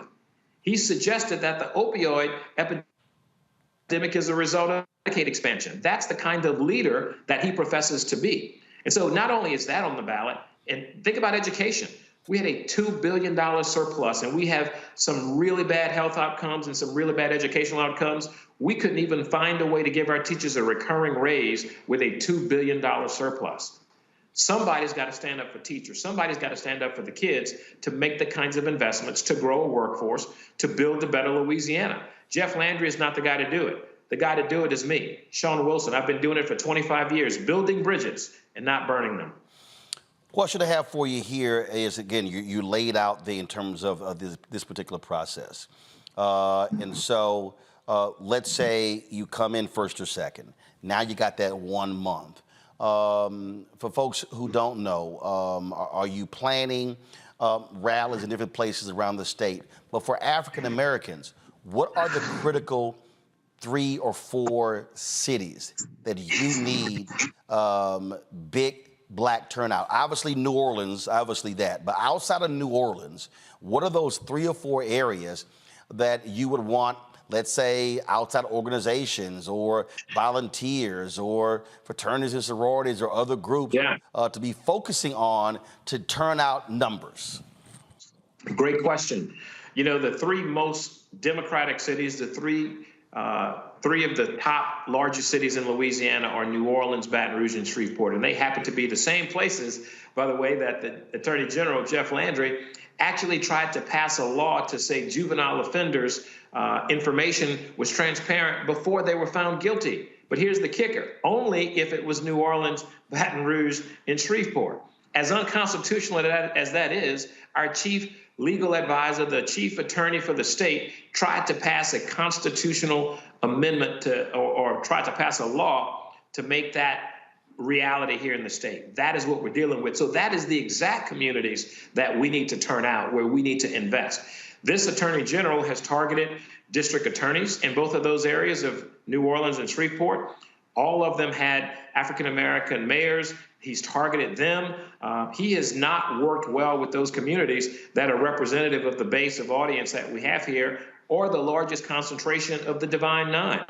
He suggested that the opioid epidemic is a result of Medicaid expansion. That's the kind of leader that he professes to be. And so not only is that on the ballot, and think about education. We had a $2 billion surplus, and we have some really bad health outcomes and some really bad educational outcomes. We couldn't even find a way to give our teachers a recurring raise with a $2 billion surplus. Somebody's got to stand up for teachers. Somebody's got to stand up for the kids to make the kinds of investments, to grow a workforce, to build a better Louisiana. Jeff Landry is not the guy to do it. The guy to do it is me, Shawn Wilson. I've been doing it for 25 years, building bridges and not burning them. Question I have for you here is, again, you laid out in terms of this particular process. And so let's say you come in first or second. Now you got that 1 month. For folks who don't know, are you planning rallies in different places around the state? But for African Americans, what are the critical 3 or 4 cities that you need big Black turnout? Obviously New Orleans, obviously that. But outside of New Orleans, what are those 3 or 4 areas that you would want, let's say, outside organizations or volunteers or fraternities and sororities or other groups to be focusing on to turn out numbers? Great question. You know, the 3 most Democratic cities, the three of the top largest cities in Louisiana are New Orleans, Baton Rouge, and Shreveport. And they happen to be the same places, by the way, that the Attorney General, Jeff Landry, actually tried to pass a law to say juvenile offenders' information was transparent before they were found guilty. But here's the kicker: only if it was New Orleans, Baton Rouge, and Shreveport. As unconstitutional as that is, our chief legal advisor, the chief attorney for the state, tried to pass a constitutional amendment or tried to pass a law to make that reality here in the state. That is what we're dealing with. So that is the exact communities that we need to turn out, where we need to invest. This attorney general has targeted district attorneys in both of those areas of New Orleans and Shreveport. All of them had African-American mayors. He's targeted them. He has not worked well with those communities that are representative of the base of audience that we have here, or the largest concentration of the Divine Nine.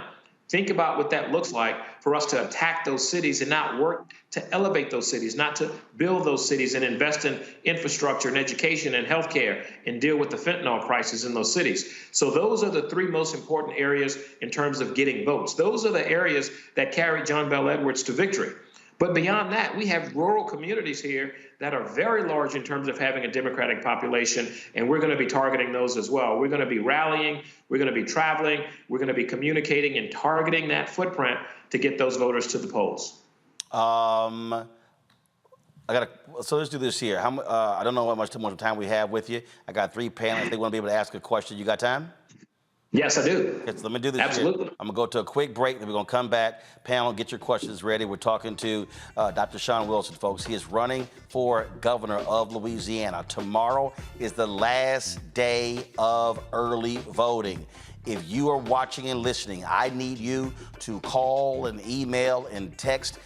Think about what that looks like for us to attack those cities and not work to elevate those cities, not to build those cities and invest in infrastructure and education and healthcare and deal with the fentanyl crisis in those cities. So those are the 3 most important areas in terms of getting votes. Those are the areas that carried John Bel Edwards to victory. But beyond that, we have rural communities here that are very large in terms of having a Democratic population, and we're going to be targeting those as well. We're going to be rallying, we're going to be traveling, we're going to be communicating and targeting that footprint to get those voters to the polls. So let's do this here. I don't know how much time we have with you. I got 3 panelists. They want to be able to ask a question. You got time? Yes, I do. Okay, so let me do this. Absolutely. Here. I'm going to go to a quick break, then we're going to come back. Panel, get your questions ready. We're talking to Dr. Shawn Wilson, folks. He is running for governor of Louisiana. Tomorrow is the last day of early voting. If you are watching and listening, I need you to call and email and text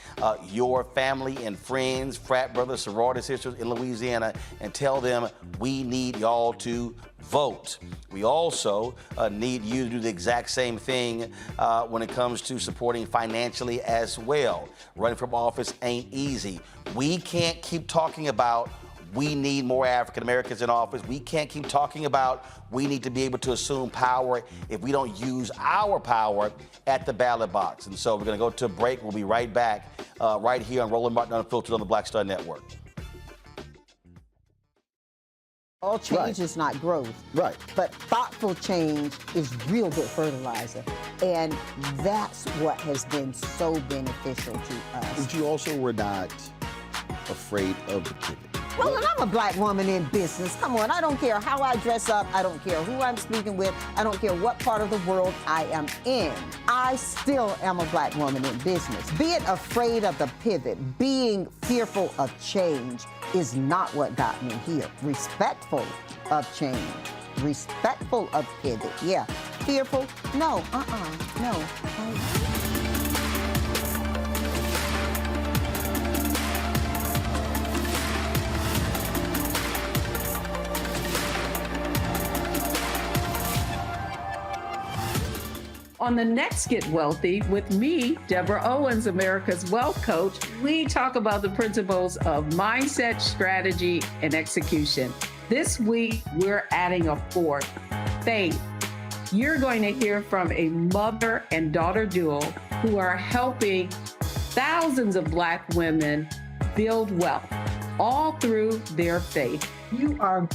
your family and friends, frat brothers, sorority sisters in Louisiana, and tell them we need y'all to vote. We also need you to do the exact same thing when it comes to supporting financially as well. Running for office ain't easy. We can't keep talking about we need more African Americans in office. We can't keep talking about we need to be able to assume power if we don't use our power at the ballot box. And so we're going to go to a break. We'll be right back right here on Roland Martin Unfiltered on the Black Star Network. All change is not growth. Right. But thoughtful change is real good fertilizer. And that's what has been so beneficial to us. But you also were not afraid of the pivot. Well, and I'm a black woman in business. Come on, I don't care how I dress up. I don't care who I'm speaking with. I don't care what part of the world I am in. I still am a black woman in business. Being afraid of the pivot, being fearful of change is not what got me here. Respectful of change, respectful of pivot, yeah. Fearful, no, no. On the next Get Wealthy with me, Deborah Owens, America's Wealth Coach, we talk about the principles of mindset, strategy, and execution. This week, we're adding a fourth, faith. You're going to hear from a mother and daughter duo who are helping thousands of black women build wealth, all through their faith. You are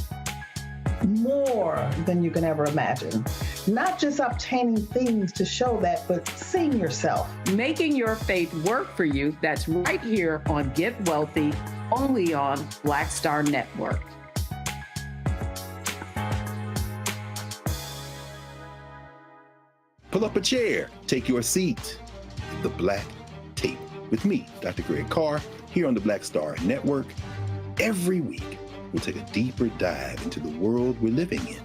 more than you can ever imagine. Not just obtaining things to show that, but seeing yourself. Making your faith work for you. That's right here on Get Wealthy, only on Black Star Network. Pull up a chair, take your seat at the Black Table with me, Dr. Greg Carr, here on the Black Star Network. Every week, we'll take a deeper dive into the world we're living in.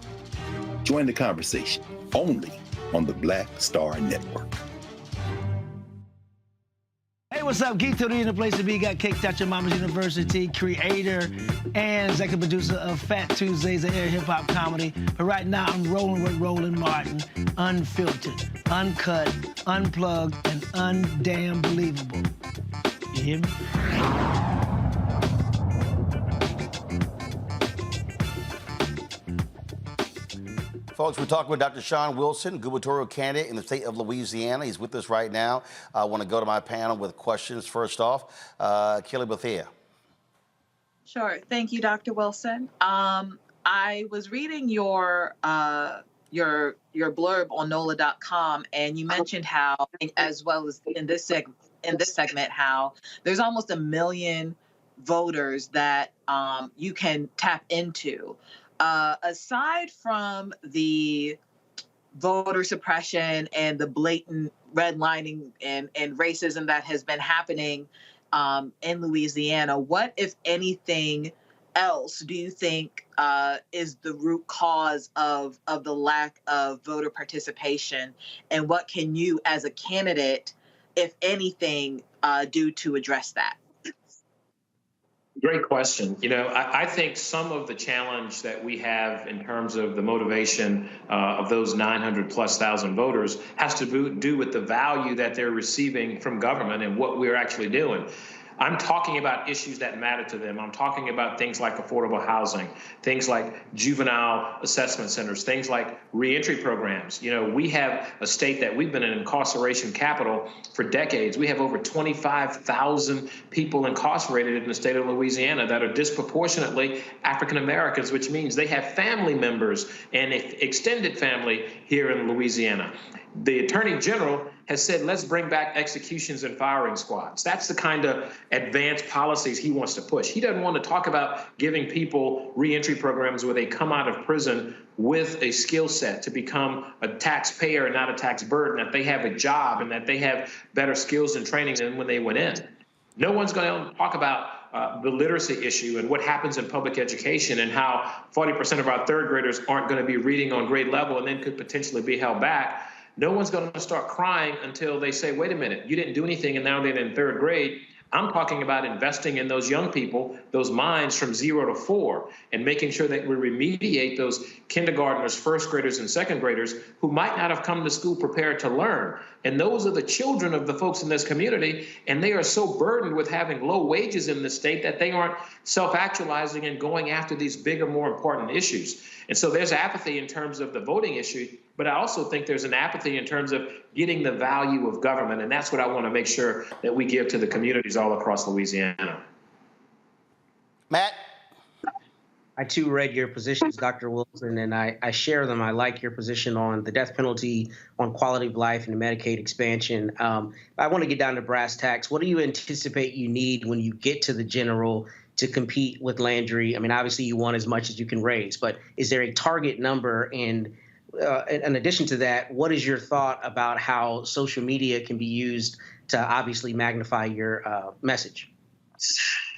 Join the conversation only on the Black Star Network. Hey, what's up? Geek Theory in the place to be. Got Kicked Out Your Mama's University, creator and executive producer of Fat Tuesdays, an air hip-hop comedy. But right now, I'm rolling with Roland Martin, unfiltered, uncut, unplugged, and undamn believable. You hear me? Folks, we're talking with Dr. Shawn Wilson, gubernatorial candidate in the state of Louisiana. He's with us right now. I want to go to my panel with questions. First off, Kelly Bethea. Sure. Thank you, Dr. Wilson. I was reading your blurb on NOLA.com, and you mentioned how, as well as in this segment, how there's almost 1 million voters that you can tap into. Aside from the voter suppression and the blatant redlining and racism that has been happening in Louisiana, what, if anything else, do you think is the root cause of the lack of voter participation? And what can you, as a candidate, if anything, do to address that? Great question. You know, I think some of the challenge that we have in terms of the motivation of those 900,000+ voters has to do with the value that they're receiving from government and what we're actually doing. I'm talking about issues that matter to them. I'm talking about things like affordable housing, things like juvenile assessment centers, things like reentry programs. You know, we have a state that we've been an incarceration capital for decades. We have over 25,000 people incarcerated in the state of Louisiana that are disproportionately African Americans, which means they have family members and extended family here in Louisiana. The Attorney General has said, let's bring back executions and firing squads. That's the kind of advanced policies he wants to push. He doesn't want to talk about giving people reentry programs where they come out of prison with a skill set to become a taxpayer and not a tax burden, that they have a job and that they have better skills and training than when they went in. No one's going to talk about the literacy issue and what happens in public education and how 40% of our third graders aren't going to be reading on grade level and then could potentially be held back, no one's going to start crying until they say, wait a minute, you didn't do anything and now they're in third grade. I'm talking about investing in those young people, those minds from 0 to 4, and making sure that we remediate those kindergartners, first graders, and second graders who might not have come to school prepared to learn. And those are the children of the folks in this community, and they are so burdened with having low wages in the state that they aren't self-actualizing and going after these bigger, more important issues. And so there's apathy in terms of the voting issue, but I also think there's an apathy in terms of getting the value of government, and that's what I want to make sure that we give to the communities all across Louisiana. Matt? I too read your positions, Dr. Wilson, and I share them. I like your position on the death penalty, on quality of life, and the Medicaid expansion. I want to get down to brass tacks. What do you anticipate you need when you get to the general to compete with Landry? I mean, obviously you want as much as you can raise, but is there a target number? And in addition to that, what is your thought about how social media can be used to obviously magnify your message?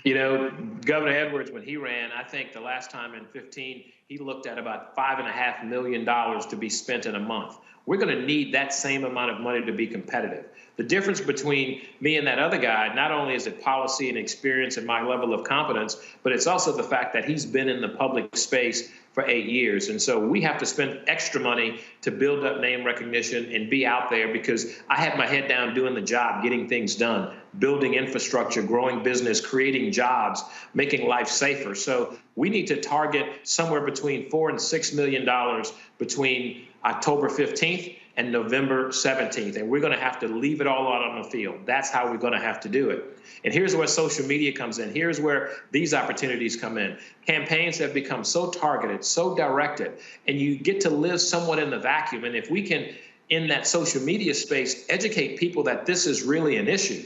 You know, Governor Edwards, when he ran, I think the last time in 15, he looked at about $5.5 million to be spent in a month. We're going to need that same amount of money to be competitive. The difference between me and that other guy, not only is it policy and experience and my level of competence, but it's also the fact that he's been in the public space for 8 years. And so we have to spend extra money to build up name recognition and be out there, because I had my head down doing the job, getting things done, building infrastructure, growing business, creating jobs, making life safer. So we need to target somewhere between $4 and $6 million between October 15th and November 17th. And we're going to have to leave it all out on the field. That's how we're going to have to do it. And here's where social media comes in. Here's where these opportunities come in. Campaigns have become so targeted, so directed, and you get to live somewhat in the vacuum. And if we can, in that social media space, educate people that this is really an issue.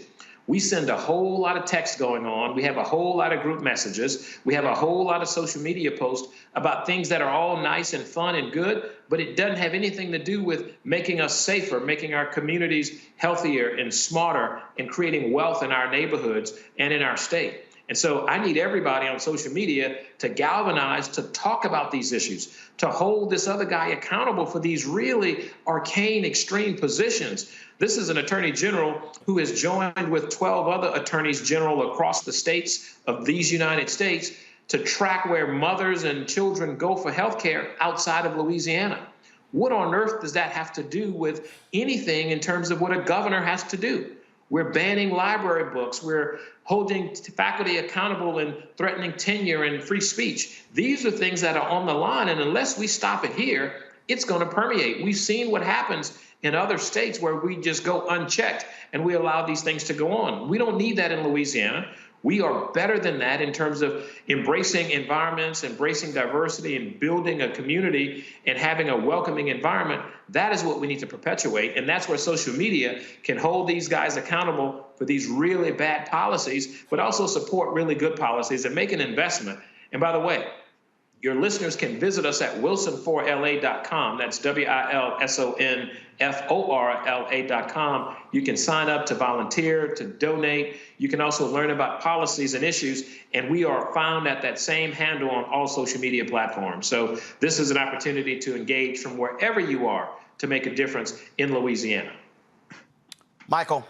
We send a whole lot of text going on. We have a whole lot of group messages. We have a whole lot of social media posts about things that are all nice and fun and good, but it doesn't have anything to do with making us safer, making our communities healthier and smarter, and creating wealth in our neighborhoods and in our state. And so I need everybody on social media to galvanize, to talk about these issues, to hold this other guy accountable for these really arcane, extreme positions. This is an attorney general who has joined with 12 other attorneys general across the states of these United States to track where mothers and children go for health care outside of Louisiana. What on earth does that have to do with anything in terms of what a governor has to do? We're banning library books. We're holding faculty accountable and threatening tenure and free speech. These are things that are on the line, and unless we stop it here, it's going to permeate. We've seen what happens in other states where we just go unchecked and we allow these things to go on. We don't need that in Louisiana. We are better than that in terms of embracing environments, embracing diversity, and building a community and having a welcoming environment. That is what we need to perpetuate. And that's where social media can hold these guys accountable for these really bad policies, but also support really good policies and make an investment. And by the way, your listeners can visit us at wilson4la.com. That's WILSONFORLA.com. You can sign up to volunteer, to donate. You can also learn about policies and issues, and we are found at that same handle on all social media platforms. So this is an opportunity to engage from wherever you are to make a difference in Louisiana. Michael.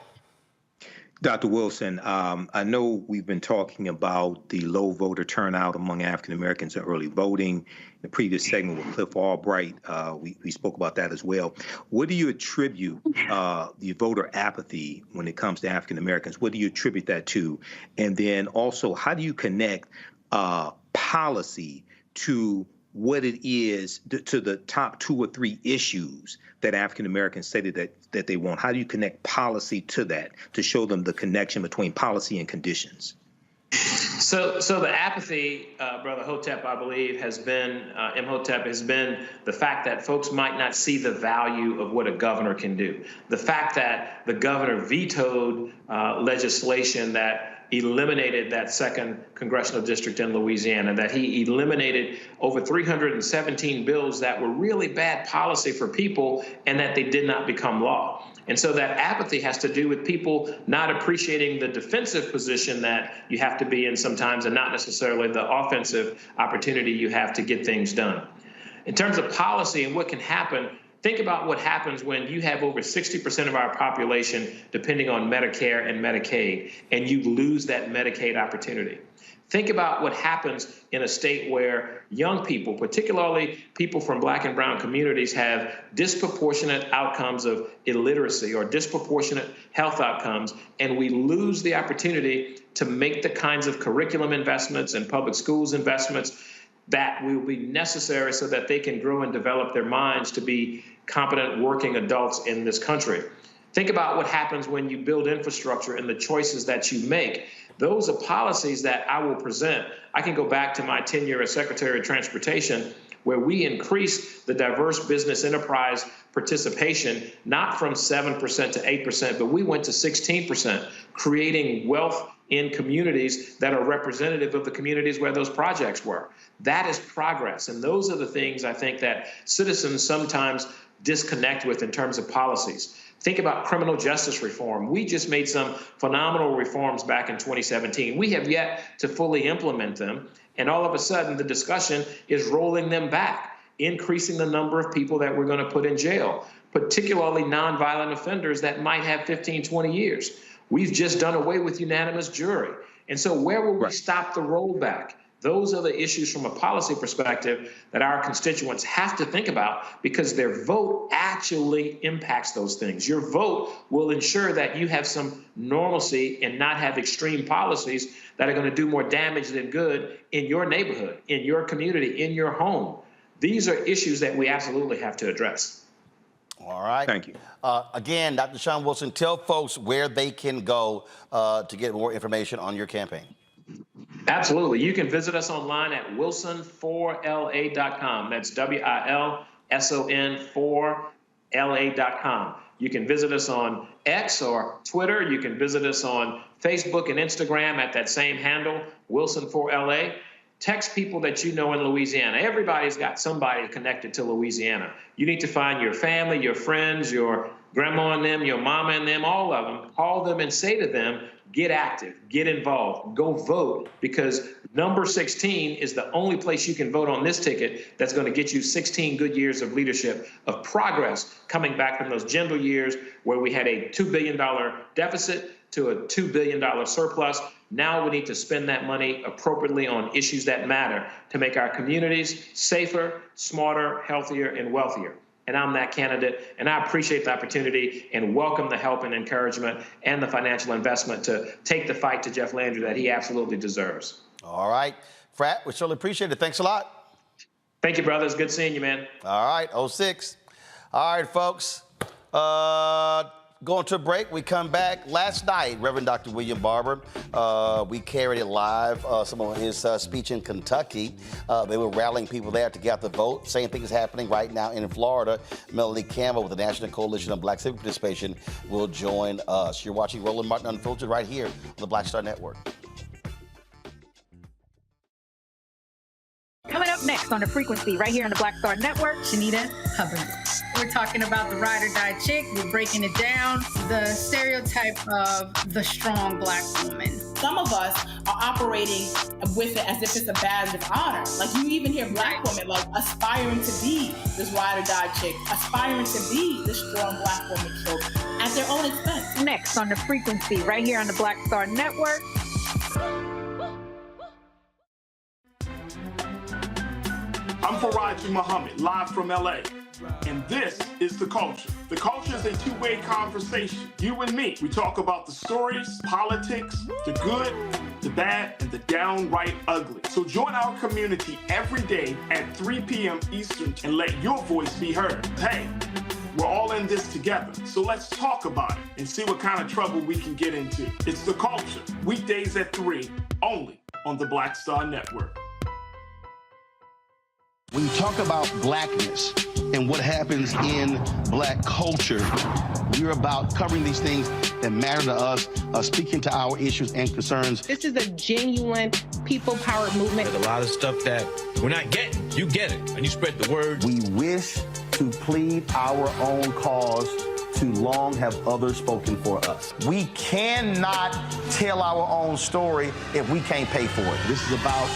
Dr. Wilson, I know we've been talking about the low voter turnout among African Americans in early voting. In the previous segment with Cliff Albright, we spoke about that as well. What do you attribute the voter apathy when it comes to African Americans? What do you attribute that to? And then also, how do you connect policy to what it is, to the top 2 or 3 issues that African Americans say that they want? How do you connect policy to that, to show them the connection between policy and conditions? So the apathy, Brother Hotep, I believe, has been, Imhotep, has been the fact that folks might not see the value of what a governor can do. The fact that the governor vetoed legislation that eliminated that 2nd congressional district in Louisiana, that he eliminated over 317 bills that were really bad policy for people and that they did not become law. And so that apathy has to do with people not appreciating the defensive position that you have to be in sometimes, and not necessarily the offensive opportunity you have to get things done. In terms of policy and what can happen, think about what happens when you have over 60% of our population depending on Medicare and Medicaid, and you lose that Medicaid opportunity. Think about what happens in a state where young people, particularly people from Black and brown communities, have disproportionate outcomes of illiteracy or disproportionate health outcomes, and we lose the opportunity to make the kinds of curriculum investments and public schools investments that will be necessary so that they can grow and develop their minds to be competent working adults in this country. Think about what happens when you build infrastructure and the choices that you make. Those are policies that I will present. I can go back to my tenure as Secretary of Transportation, where we increased the diverse business enterprise participation, not from 7% to 8%, but we went to 16%, creating wealth in communities that are representative of the communities where those projects were. That is progress. And those are the things I think that citizens sometimes disconnect with in terms of policies. Think about criminal justice reform. We just made some phenomenal reforms back in 2017. We have yet to fully implement them. And all of a sudden, the discussion is rolling them back, increasing the number of people that we're going to put in jail, particularly nonviolent offenders that might have 15, 20 years. We've just done away with unanimous jury. And so where will we stop the rollback? Those are the issues from a policy perspective that our constituents have to think about, because their vote actually impacts those things. Your vote will ensure that you have some normalcy and not have extreme policies that are going to do more damage than good in your neighborhood, in your community, in your home. These are issues that we absolutely have to address. All right. Thank you. Again, Dr. Shawn Wilson, tell folks where they can go to get more information on your campaign. Absolutely. You can visit us online at wilson4la.com. That's WILSON4LA.com. You can visit us on X or Twitter. You can visit us on Facebook and Instagram at that same handle, Wilson4LA. Text people that you know in Louisiana. Everybody's got somebody connected to Louisiana. You need to find your family, your friends, your grandma and them, your mama and them, all of them. Call them and say to them, get active, get involved, go vote, because number 16 is the only place you can vote on this ticket that's going to get you 16 good years of leadership, of progress, coming back from those gentle years where we had a $2 billion deficit to a $2 billion surplus. Now we need to spend that money appropriately on issues that matter to make our communities safer, smarter, healthier, and wealthier. And I'm that candidate, and I appreciate the opportunity and welcome the help and encouragement and the financial investment to take the fight to Jeff Landry that he absolutely deserves. All right. Frat, we certainly appreciate it. Thanks a lot. Thank you, brother. It's good seeing you, man. All right, 06. All right, folks. Going to a break. We come back. Last night, Reverend Dr. William Barber, we carried it live, some of his speech in Kentucky. They were rallying people there to get out the vote. Same thing is happening right now in Florida. Melanie Campbell with the National Coalition on Black Civic Participation will join us. You're watching Roland Martin Unfiltered right here on the Black Star Network. Coming up next on The Frequency, right here on the Black Star Network, Shanita Hubbard. We're talking about the ride or die chick. We're breaking it down. The stereotype of the strong Black woman. Some of us are operating with it as if it's a badge of honor. Like, you even hear Black women like aspiring to be this ride or die chick, aspiring to be this strong Black woman killed at their own expense. Next on The Frequency, right here on the Black Star Network. I'm Faraji Muhammad, live from LA. And this is The Culture. The Culture is a two-way conversation. You and me. We talk about the stories, politics, the good, the bad, and the downright ugly. So join our community every day at 3 p.m. Eastern and let your voice be heard. Hey, we're all in this together. So let's talk about it and see what kind of trouble we can get into. It's The Culture, weekdays at 3, only on the Black Star Network. When you talk about blackness and what happens in Black culture, we're about covering these things that matter to us, speaking to our issues and concerns. This is a genuine people-powered movement. There's a lot of stuff that we're not getting. You get it, and you spread the word. We wish to plead our own cause too long have others spoken for us. We cannot tell our own story if we can't pay for it. This is about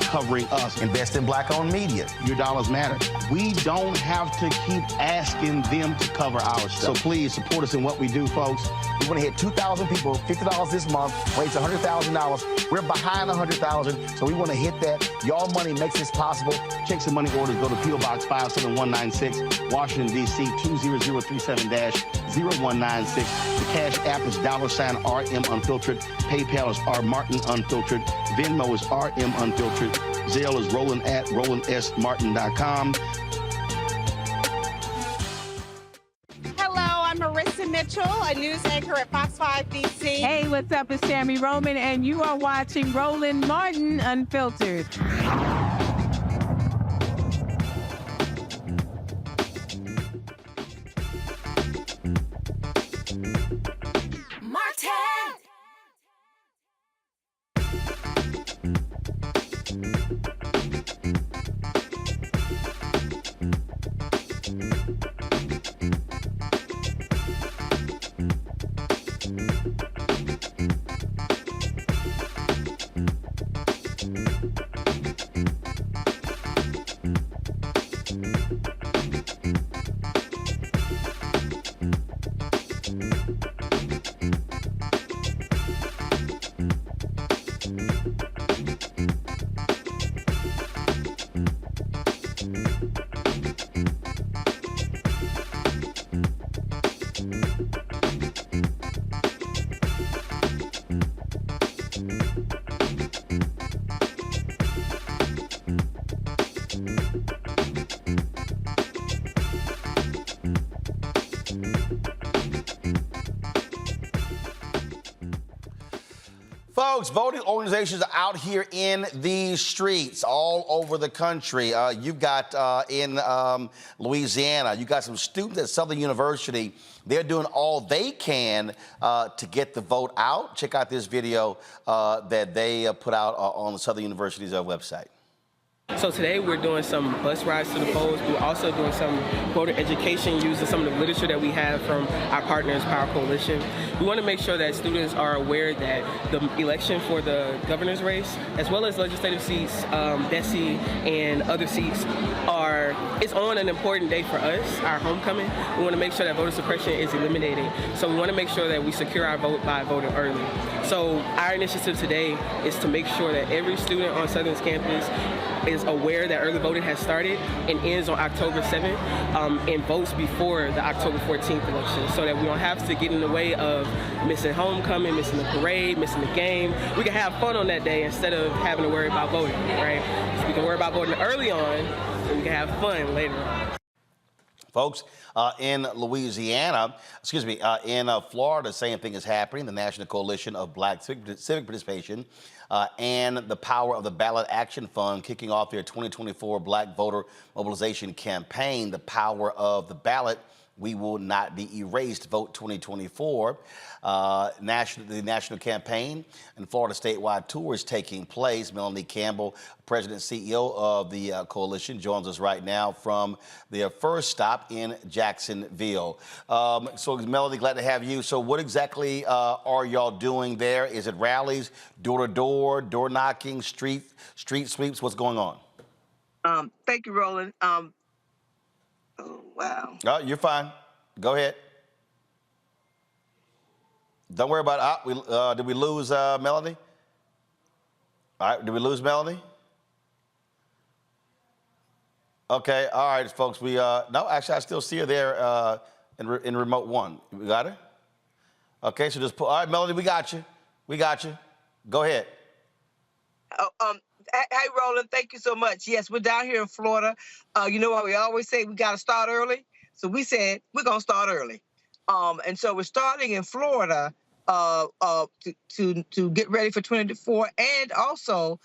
covering us. Invest in black-owned media. Your dollars matter. We don't have to keep asking them to cover our stuff. So please support us in what we do, folks. We want to hit 2,000 people, $50 this month, raise $100,000. We're behind 100,000, so we want to hit that. Y'all money makes this possible. Checks and money orders go to P.O. Box 57196, Washington, D.C. 20037-0196. The Cash App is $RM Unfiltered. PayPal is R Martin Unfiltered. Venmo is RM Unfiltered. Zelle is Roland at RolandSMartin.com. Marissa Mitchell, a news anchor at Fox 5 DC. Hey, what's up? It's Tammy Roman, and you are watching Roland Martin Unfiltered. Folks, voting organizations are out here in these streets all over the country. You've got in Louisiana, you got some students at Southern University. They're doing all they can to get the vote out. Check out this video that they put out on the Southern University's website. So today we're doing some bus rides to the polls. We're also doing some voter education using some of the literature that we have from our partners, Power Coalition. We want to make sure that students are aware that the election for the governor's race, as well as legislative seats, DESE, and other seats, it's on an important day for us, our homecoming. We want to make sure that voter suppression is eliminated. So we want to make sure that we secure our vote by voting early. So our initiative today is to make sure that every student on Southern's campus is aware that early voting has started and ends on October 7th and votes before the October 14th election, so that we don't have to get in the way of missing homecoming, missing the parade, missing the game. We can have fun on that day instead of having to worry about voting, right? So we can worry about voting early on and we can have fun later on. Folks, in Louisiana, in Florida, the same thing is happening. The National Coalition of Black Civic Participation and the Power of the Ballot Action Fund kicking off their 2024 Black Voter Mobilization Campaign, The Power of the Ballot. We Will Not Be Erased, Vote 2024. The national campaign and Florida statewide tour is taking place. Melanie Campbell, President and CEO of the coalition, joins us right now from their first stop in Jacksonville. So, Melanie, glad to have you. So what exactly are y'all doing there? Is it rallies, door-to-door, door knocking, street sweeps? What's going on? Thank you, Roland. Oh, wow. Oh, you're fine. Go ahead. Don't worry about it. Did we lose Melanie? All right, did we lose Melanie? Okay, all right, folks. No, actually, I still see her there in remote one. We got her? Okay, so just all right, Melanie, we got you. We got you. Go ahead. Hey, Roland, thank you so much. Yes, we're down here in Florida. You know what we always say, we got to start early. So we said we're going to start early. And so we're starting in Florida to get ready for 2024 and also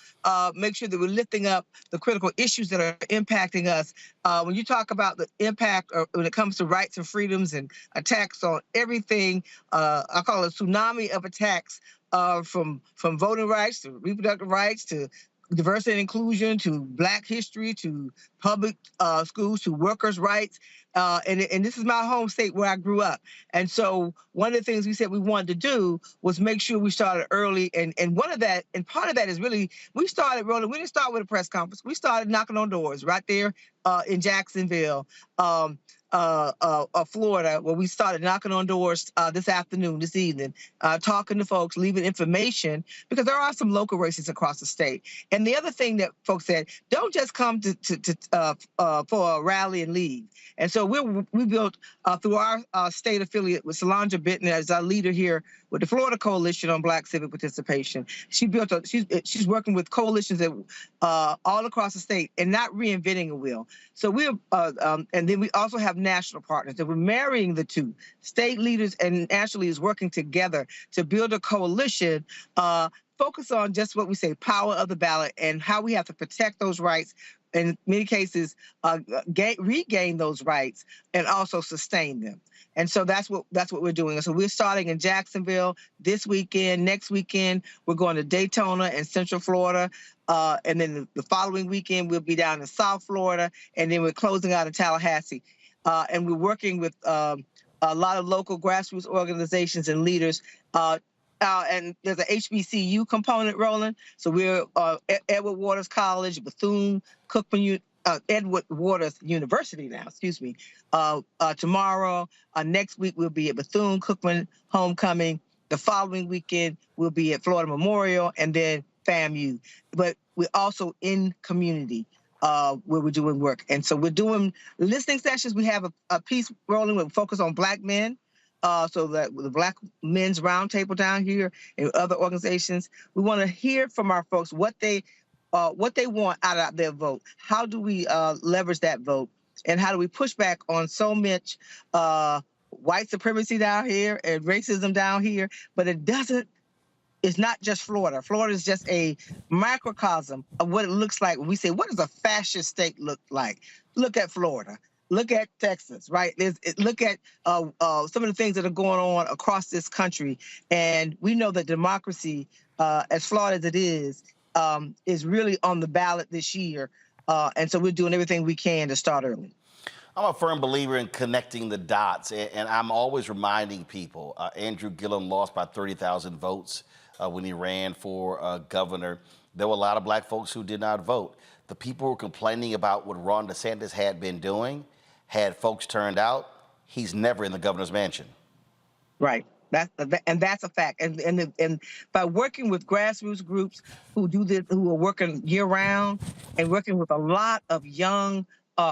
make sure that we're lifting up the critical issues that are impacting us. When you talk about the impact when it comes to rights and freedoms and attacks on everything, I call it a tsunami of attacks from voting rights to reproductive rights to diversity and inclusion, to Black history, to public schools, to workers' rights. And this is my home state where I grew up. And so one of the things we said we wanted to do was make sure we started early. And part of that is really, we started, Roland, we didn't start with a press conference. We started knocking on doors right there in Jacksonville, Florida, where we started knocking on doors this evening, talking to folks, leaving information, because there are some local races across the state. And the other thing that folks said, don't just come for a rally and leave. And so we built through our state affiliate with Solange Benton as our leader here with the Florida Coalition on Black Civic Participation. She's working with coalitions that all across the state and not reinventing a wheel. So and then we also have national partners that we're marrying the two. State leaders and national leaders working together to build a coalition focus on just what we say, power of the ballot, and how we have to protect those rights, in many cases regain those rights, and also sustain them. And so that's what we're doing. And so we're starting in Jacksonville this weekend. Next weekend, we're going to Daytona and Central Florida. And then the following weekend, we'll be down in South Florida. And then we're closing out in Tallahassee. And we're working with a lot of local grassroots organizations and leaders. And there's an HBCU component, Roland. So we're Edward Waters College, Bethune-Cookman, Edward Waters University now, tomorrow. Next week, we'll be at Bethune-Cookman Homecoming. The following weekend, we'll be at Florida Memorial and then FAMU. But we're also in community where we're doing work. And so we're doing listening sessions. We have a piece, Roland, with focus on Black men. So that the Black Men's Roundtable down here and other organizations, we want to hear from our folks what they want out of their vote. How do we leverage that vote? And how do we push back on so much white supremacy down here and racism down here? But it's not just Florida. Florida is just a microcosm of what it looks like when we say, what does a fascist state look like? Look at Florida. Look at Texas, right? Look at some of the things that are going on across this country. And we know that democracy, as flawed as it is really on the ballot this year. And so we're doing everything we can to start early. I'm a firm believer in connecting the dots, and I'm always reminding people, Andrew Gillum lost by 30,000 votes when he ran for governor. There were a lot of Black folks who did not vote. The people who were complaining about what Ron DeSantis had been doing, had folks turned out, he's never in the governor's mansion. Right. That's a fact. And by working with grassroots groups who do this, who are working year round, and working with a lot of young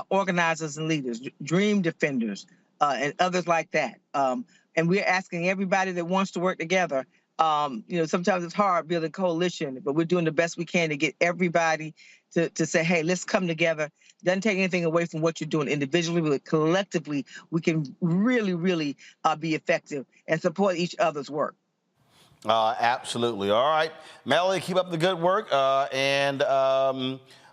organizers and leaders, dream defenders, and others like that. And we're asking everybody that wants to work together. Sometimes it's hard building coalition, but we're doing the best we can to get everybody to say, hey, let's come together. Doesn't take anything away from what you're doing individually, but collectively, we can really, really be effective and support each other's work. Absolutely. All right. Melody, keep up the good work. Again,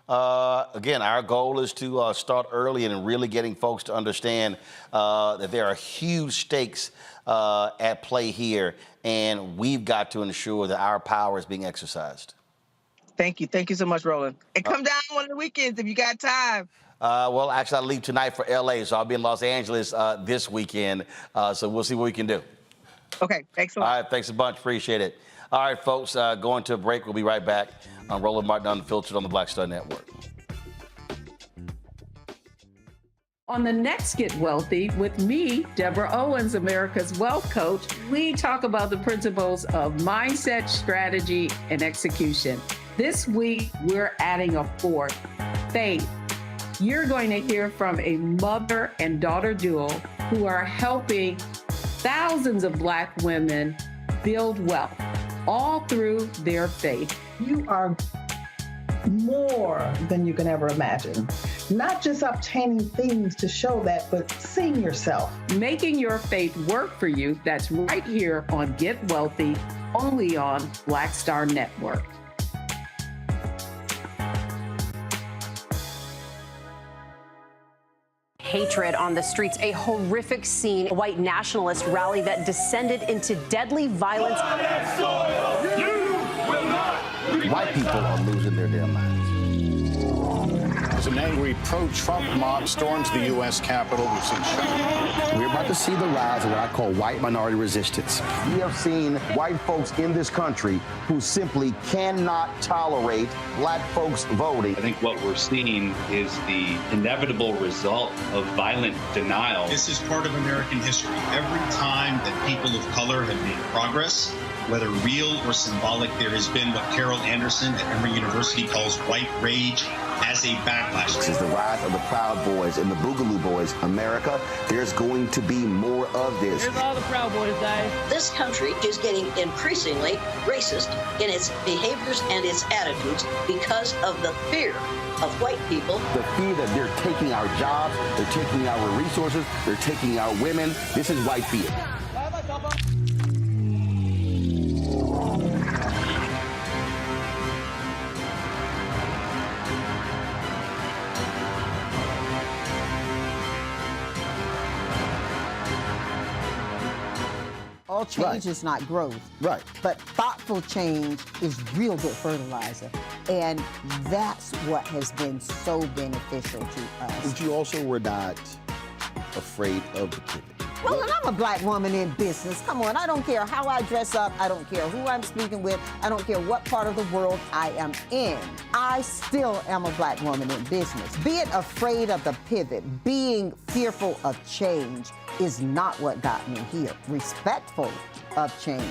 our goal is to start early and really getting folks to understand that there are huge stakes at play here, and we've got to ensure that our power is being exercised. Thank you. Thank you so much, Roland. And come down one of the weekends if you got time. Well, actually, I leave tonight for L.A., so I'll be in Los Angeles this weekend. So we'll see what we can do. Okay. Thanks a lot. All right. Thanks a bunch. Appreciate it. All right, folks, going to a break. We'll be right back on Roland Martin Unfiltered on the Black Star Network. On the next Get Wealthy with me, Deborah Owens, America's Wealth Coach, we talk about the principles of mindset, strategy, and execution. This week, we're adding a fourth, faith. You're going to hear from a mother and daughter duo who are helping thousands of Black women build wealth, all through their faith. You are more than you can ever imagine. Not just obtaining things to show that, but seeing yourself. Making your faith work for you. That's right here on Get Wealthy, only on Black Star Network. Hatred on the streets, a horrific scene, a white nationalist rally that descended into deadly violence. You will not White people are losing their damn minds. As an angry pro-Trump mob storms the U.S. Capitol, we've seen shooting. We're about to see the rise of what I call white minority resistance. We have seen white folks in this country who simply cannot tolerate black folks voting. I think what we're seeing is the inevitable result of violent denial. This is part of American history. Every time that people of color have made progress, whether real or symbolic, there has been what Carol Anderson at Emory University calls white rage as a backlash. This is the rise of the Proud Boys and the Boogaloo Boys. America, there's going to be more of this. Here's all the Proud Boys, guys. This country is getting increasingly racist in its behaviors and its attitudes because of the fear of white people. The fear that they're taking our jobs, they're taking our resources, they're taking our women. This is white fear. All change is not growth. Right. But thoughtful change is real good fertilizer. And that's what has been so beneficial to us. But you also were not afraid of the pivot. Well, and I'm a black woman in business. Come on, I don't care how I dress up. I don't care who I'm speaking with. I don't care what part of the world I am in. I still am a black woman in business. Being afraid of the pivot, being fearful of change is not what got me here. Respectful of change,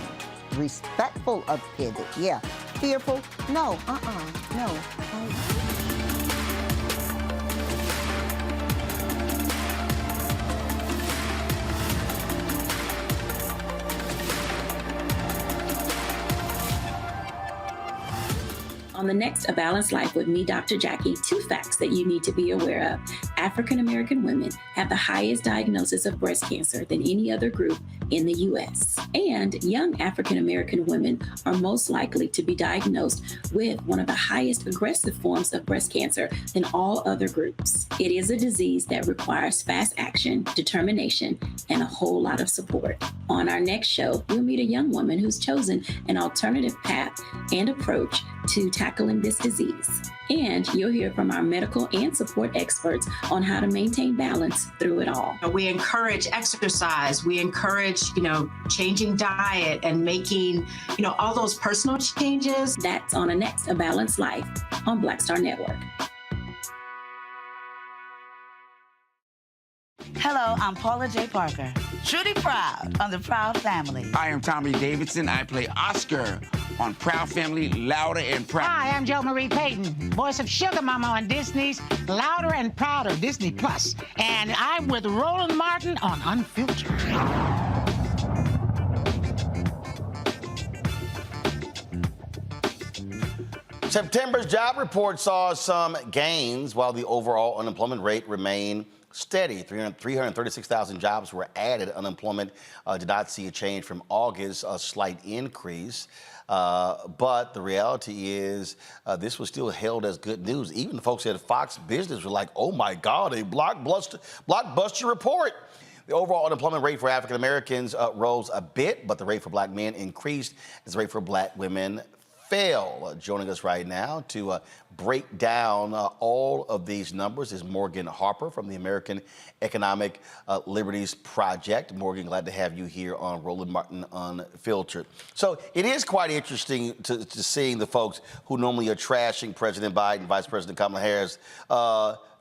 respectful of pivot, yeah. Fearful, no, no. On the next A Balanced Life with me, Dr. Jackie, 2 facts that you need to be aware of. African American women have the highest diagnosis of breast cancer than any other group in the U.S. And young African American women are most likely to be diagnosed with one of the highest aggressive forms of breast cancer than all other groups. It is a disease that requires fast action, determination, and a whole lot of support. On our next show, we'll meet a young woman who's chosen an alternative path and approach to tackling this disease. And you'll hear from our medical and support experts on how to maintain balance through it all. We encourage exercise. We encourage, changing diet and making, all those personal changes. That's on the next A Balanced Life on Black Star Network. Hello, I'm Paula J. Parker. Truly proud on the Proud Family. I am Tommy Davidson. I play Oscar on Proud Family, Louder and Proud. Hi, I'm Jo Marie Payton, voice of Sugar Mama on Disney's Louder and Prouder, Disney Plus. And I'm with Roland Martin on Unfiltered. September's job report saw some gains while the overall unemployment rate remained steady. 336,000 jobs were added. Unemployment did not see a change from August, a slight increase. But the reality is this was still held as good news. Even the folks at Fox Business were like, oh my God, a blockbuster report. The overall unemployment rate for African Americans rose a bit, but the rate for black men increased as the rate for black women fell. Joining us right now to break down all of these numbers is Morgan Harper from the American Economic Liberties Project. Morgan, glad to have you here on Roland Martin Unfiltered. So it is quite interesting to seeing the folks who normally are trashing President Biden, Vice President Kamala Harris,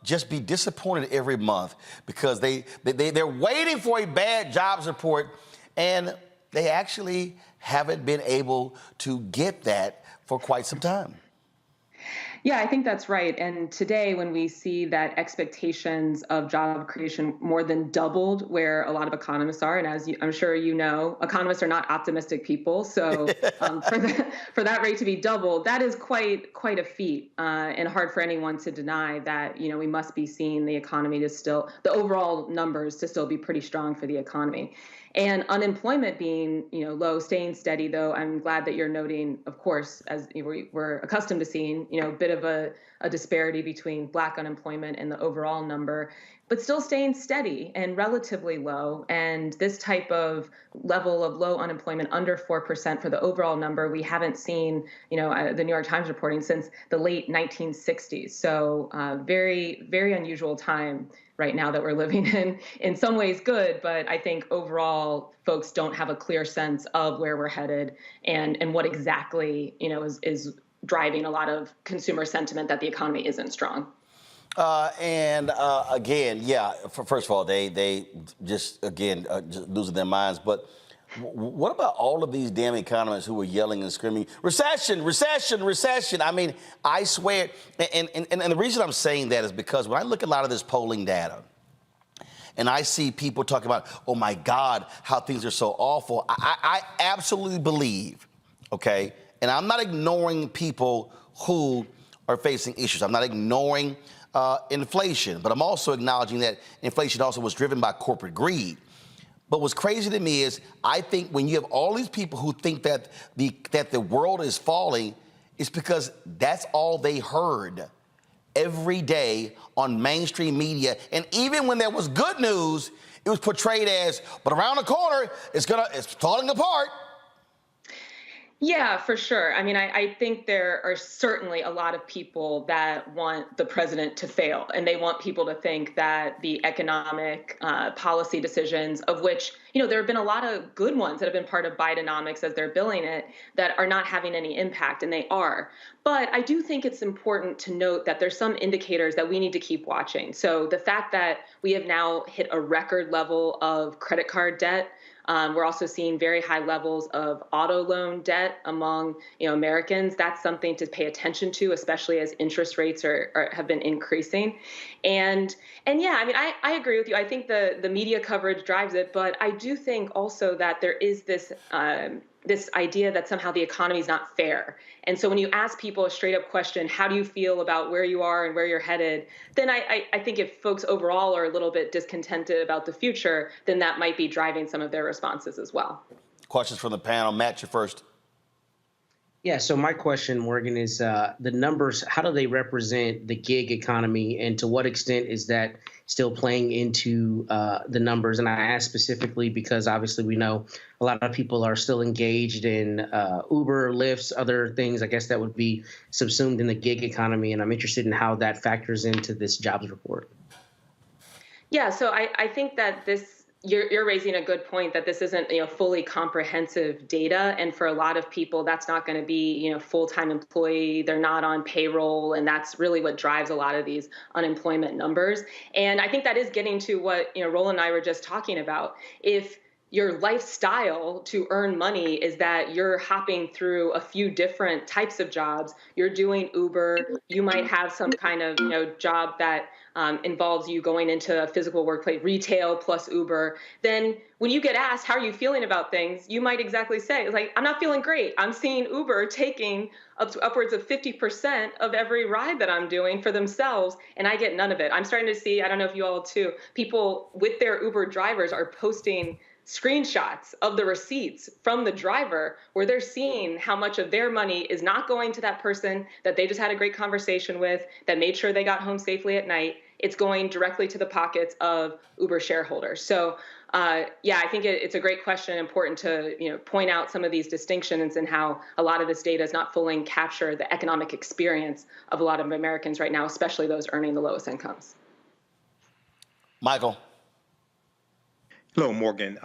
just be disappointed every month because they're waiting for a bad jobs report, and they actually haven't been able to get that for quite some time. Yeah, I think that's right. And today, when we see that expectations of job creation more than doubled where a lot of economists are, and as I'm sure you know, economists are not optimistic people. So for that rate to be doubled, that is quite a feat, and hard for anyone to deny that, we must be seeing the economy the overall numbers to still be pretty strong for the economy. And unemployment being, low, staying steady, though, I'm glad that you're noting, of course, as we're accustomed to seeing, a bit of a disparity between Black unemployment and the overall number. but still staying steady and relatively low. And this type of level of low unemployment, under 4% for the overall number, we haven't seen, the New York Times reporting since the late 1960s. So very, very unusual time right now that we're living in some ways good, but I think overall folks don't have a clear sense of where we're headed and what exactly, is driving a lot of consumer sentiment that the economy isn't strong. Again, first of all, they just losing their minds. But what about all of these damn economists who were yelling and screaming, recession, recession, recession? I mean, I swear, and the reason I'm saying that is because when I look at a lot of this polling data, and I see people talking about, oh my God, how things are so awful, I absolutely believe, okay, and I'm not ignoring people who are facing issues. I'm not ignoring inflation, but I'm also acknowledging that inflation also was driven by corporate greed. But what's crazy to me is I think when you have all these people who think that the world is falling, it's because that's all they heard every day on mainstream media. And even when there was good news, it was portrayed as, but around the corner, it's falling apart. Yeah, for sure. I mean, I think there are certainly a lot of people that want the president to fail, and they want people to think that the economic policy decisions, of which, there have been a lot of good ones that have been part of Bidenomics as they're billing it, that are not having any impact, and they are. But I do think it's important to note that there's some indicators that we need to keep watching. So the fact that we have now hit a record level of credit card debt. We're also seeing very high levels of auto loan debt among Americans. That's something to pay attention to, especially as interest rates have been increasing. And yeah, I mean, I agree with you. I think the media coverage drives it, but I do think also that there is this idea that somehow the economy is not fair. And so when you ask people a straight up question, how do you feel about where you are and where you're headed? Then I think if folks overall are a little bit discontented about the future, then that might be driving some of their responses as well. Questions from the panel. Matt, you're first. Yeah, so my question, Morgan, is the numbers, how do they represent the gig economy, and to what extent is that still playing into the numbers? And I ask specifically because obviously we know a lot of people are still engaged in Uber, Lyfts, other things, I guess that would be subsumed in the gig economy, and I'm interested in how that factors into this jobs report. Yeah, so I think that you're raising a good point that this isn't fully comprehensive data, and for a lot of people that's not going to be full-time employee, they're not on payroll, and that's really what drives a lot of these unemployment numbers. And I think that is getting to what Roland and I were just talking about. If your lifestyle to earn money is that you're hopping through a few different types of jobs, you're doing Uber, you might have some kind of job that involves you going into a physical workplace, retail plus Uber, then when you get asked, how are you feeling about things, you might exactly say, it's like, I'm not feeling great. I'm seeing Uber taking upwards of 50% of every ride that I'm doing for themselves, and I get none of it. I'm starting to see, I don't know if you all too, people with their Uber drivers are posting screenshots of the receipts from the driver where they're seeing how much of their money is not going to that person that they just had a great conversation with, that made sure they got home safely at night. It's going directly to the pockets of Uber shareholders. So yeah, I think it's a great question, important to point out some of these distinctions and how a lot of this data is not fully capture the economic experience of a lot of Americans right now, especially those earning the lowest incomes. Michael. Hello, Morgan.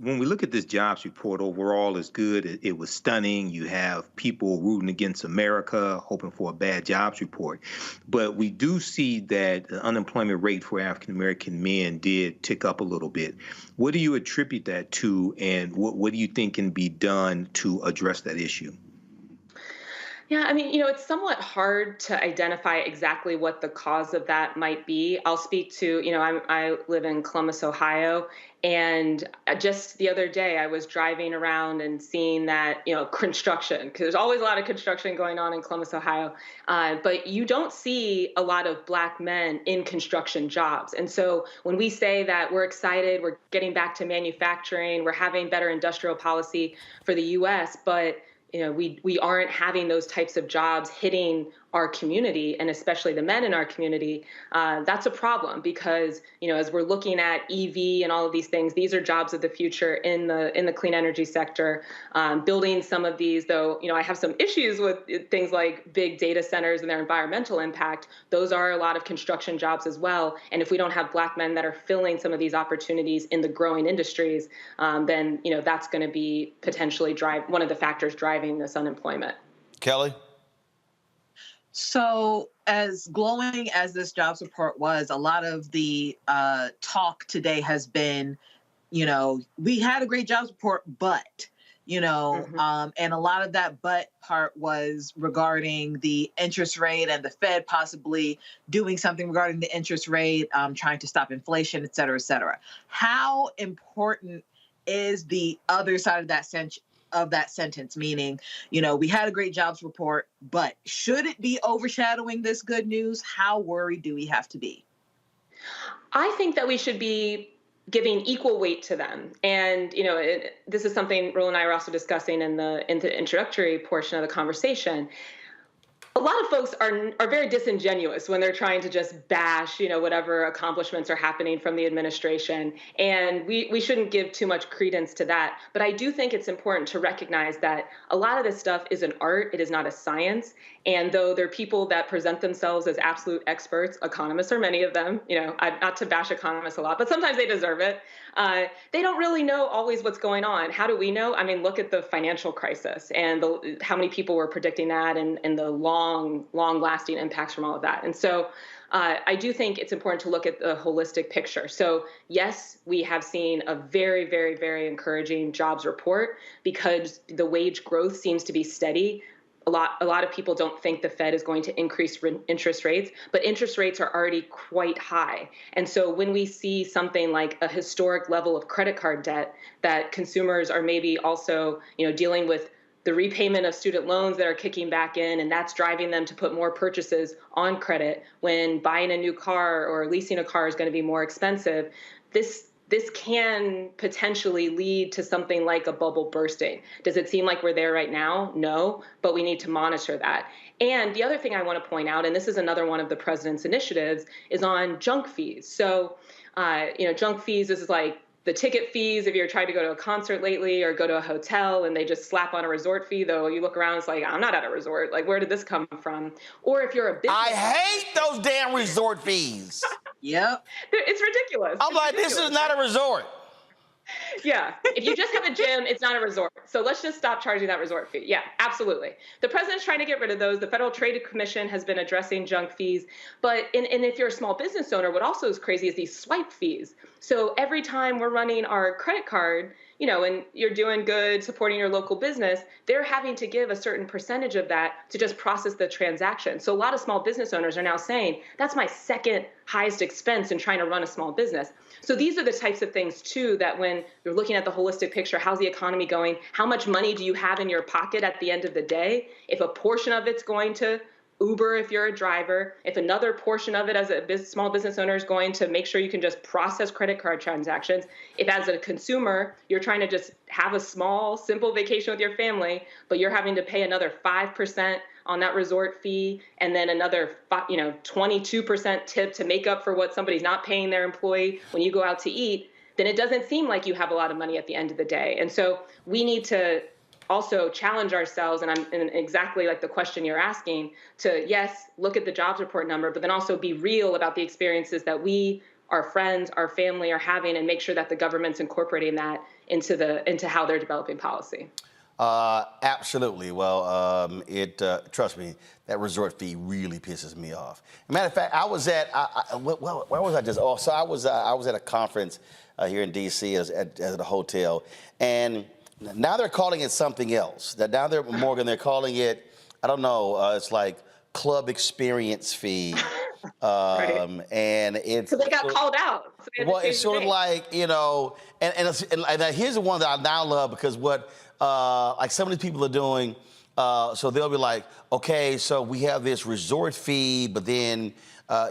When we look at this jobs report, overall is good. It was stunning. You have people rooting against America, hoping for a bad jobs report. But we do see that the unemployment rate for African-American men did tick up a little bit. What do you attribute that to, and what do you think can be done to address that issue? Yeah, I mean, it's somewhat hard to identify exactly what the cause of that might be. I'll speak to, I live in Columbus, Ohio, and just the other day I was driving around and seeing that, construction, because there's always a lot of construction going on in Columbus, Ohio, but you don't see a lot of Black men in construction jobs. And so when we say that we're excited, we're getting back to manufacturing, we're having better industrial policy for the U.S., but we aren't having those types of jobs hitting our community, and especially the men in our community, that's a problem because, as we're looking at EV and all of these things, these are jobs of the future in the clean energy sector. Building some of these, though, I have some issues with things like big data centers and their environmental impact. Those are a lot of construction jobs as well. And if we don't have Black men that are filling some of these opportunities in the growing industries, then, that's going to be potentially one of the factors driving this unemployment. Kelly? So as glowing as this jobs report was, a lot of the talk today has been, we had a great jobs report, but, and a lot of that but part was regarding the interest rate and the Fed possibly doing something regarding the interest rate, trying to stop inflation, et cetera, et cetera. How important is the other side of that sentence, meaning, we had a great jobs report, but should it be overshadowing this good news? How worried do we have to be? I think that we should be giving equal weight to them. And, this is something Roland and I are also discussing in the introductory portion of the conversation. A lot of folks are very disingenuous when they're trying to just bash, whatever accomplishments are happening from the administration. And we shouldn't give too much credence to that. But I do think it's important to recognize that a lot of this stuff is an art. It is not a science. And though there are people that present themselves as absolute experts, economists are many of them, not to bash economists a lot, but sometimes they deserve it. They don't really know always what's going on. How do we know? I mean, look at the financial crisis and how many people were predicting that and the long-lasting impacts from all of that. And so I do think it's important to look at the holistic picture. So yes, we have seen a very, very, very encouraging jobs report because the wage growth seems to be steady. A lot of people don't think the Fed is going to increase interest rates, but interest rates are already quite high. And so when we see something like a historic level of credit card debt that consumers are maybe also, dealing with the repayment of student loans that are kicking back in, and that's driving them to put more purchases on credit when buying a new car or leasing a car is going to be more expensive, this can potentially lead to something like a bubble bursting. Does it seem like we're there right now? No, but we need to monitor that. And the other thing I want to point out, and this is another one of the president's initiatives, is on junk fees. So, junk fees, this is like the ticket fees if you're trying to go to a concert lately or go to a hotel and they just slap on a resort fee, though you look around, it's like, I'm not at a resort. Like, where did this come from? Or if you're a business... I hate those damn resort fees. Yep. It's ridiculous. I'm like, this is not a resort. Yeah. If you just have a gym, it's not a resort. So let's just stop charging that resort fee. Yeah, absolutely. The president's trying to get rid of those. The Federal Trade Commission has been addressing junk fees. But and if you're a small business owner, what also is crazy is these swipe fees. So every time we're running our credit card, and you're doing good, supporting your local business, they're having to give a certain percentage of that to just process the transaction. So a lot of small business owners are now saying, that's my second highest expense in trying to run a small business. So these are the types of things, too, that when you're looking at the holistic picture, how's the economy going? How much money do you have in your pocket at the end of the day? If a portion of it's going to Uber if you're a driver, if another portion of it as a small business owner is going to make sure you can just process credit card transactions, if as a consumer you're trying to just have a small, simple vacation with your family, but you're having to pay another 5% on that resort fee and then another 22% tip to make up for what somebody's not paying their employee when you go out to eat, then it doesn't seem like you have a lot of money at the end of the day. And so we need to also challenge ourselves, and exactly like the question you're asking, to, yes, look at the jobs report number, but then also be real about the experiences that we, our friends, our family are having, and make sure that the government's incorporating that into how they're developing policy. Absolutely. Well, trust me, that resort fee really pisses me off. As a matter of fact, I was at, where was I just? Oh, so I was at a conference here in D.C. at a hotel, and now they're calling it something else. Now they're calling it, I don't know, it's like club experience fee. Right. And it's... So they got called out. So it's sort of like, and here's the one that I now love because what, like some of these people are doing, so they'll be like, okay, so we have this resort fee, but then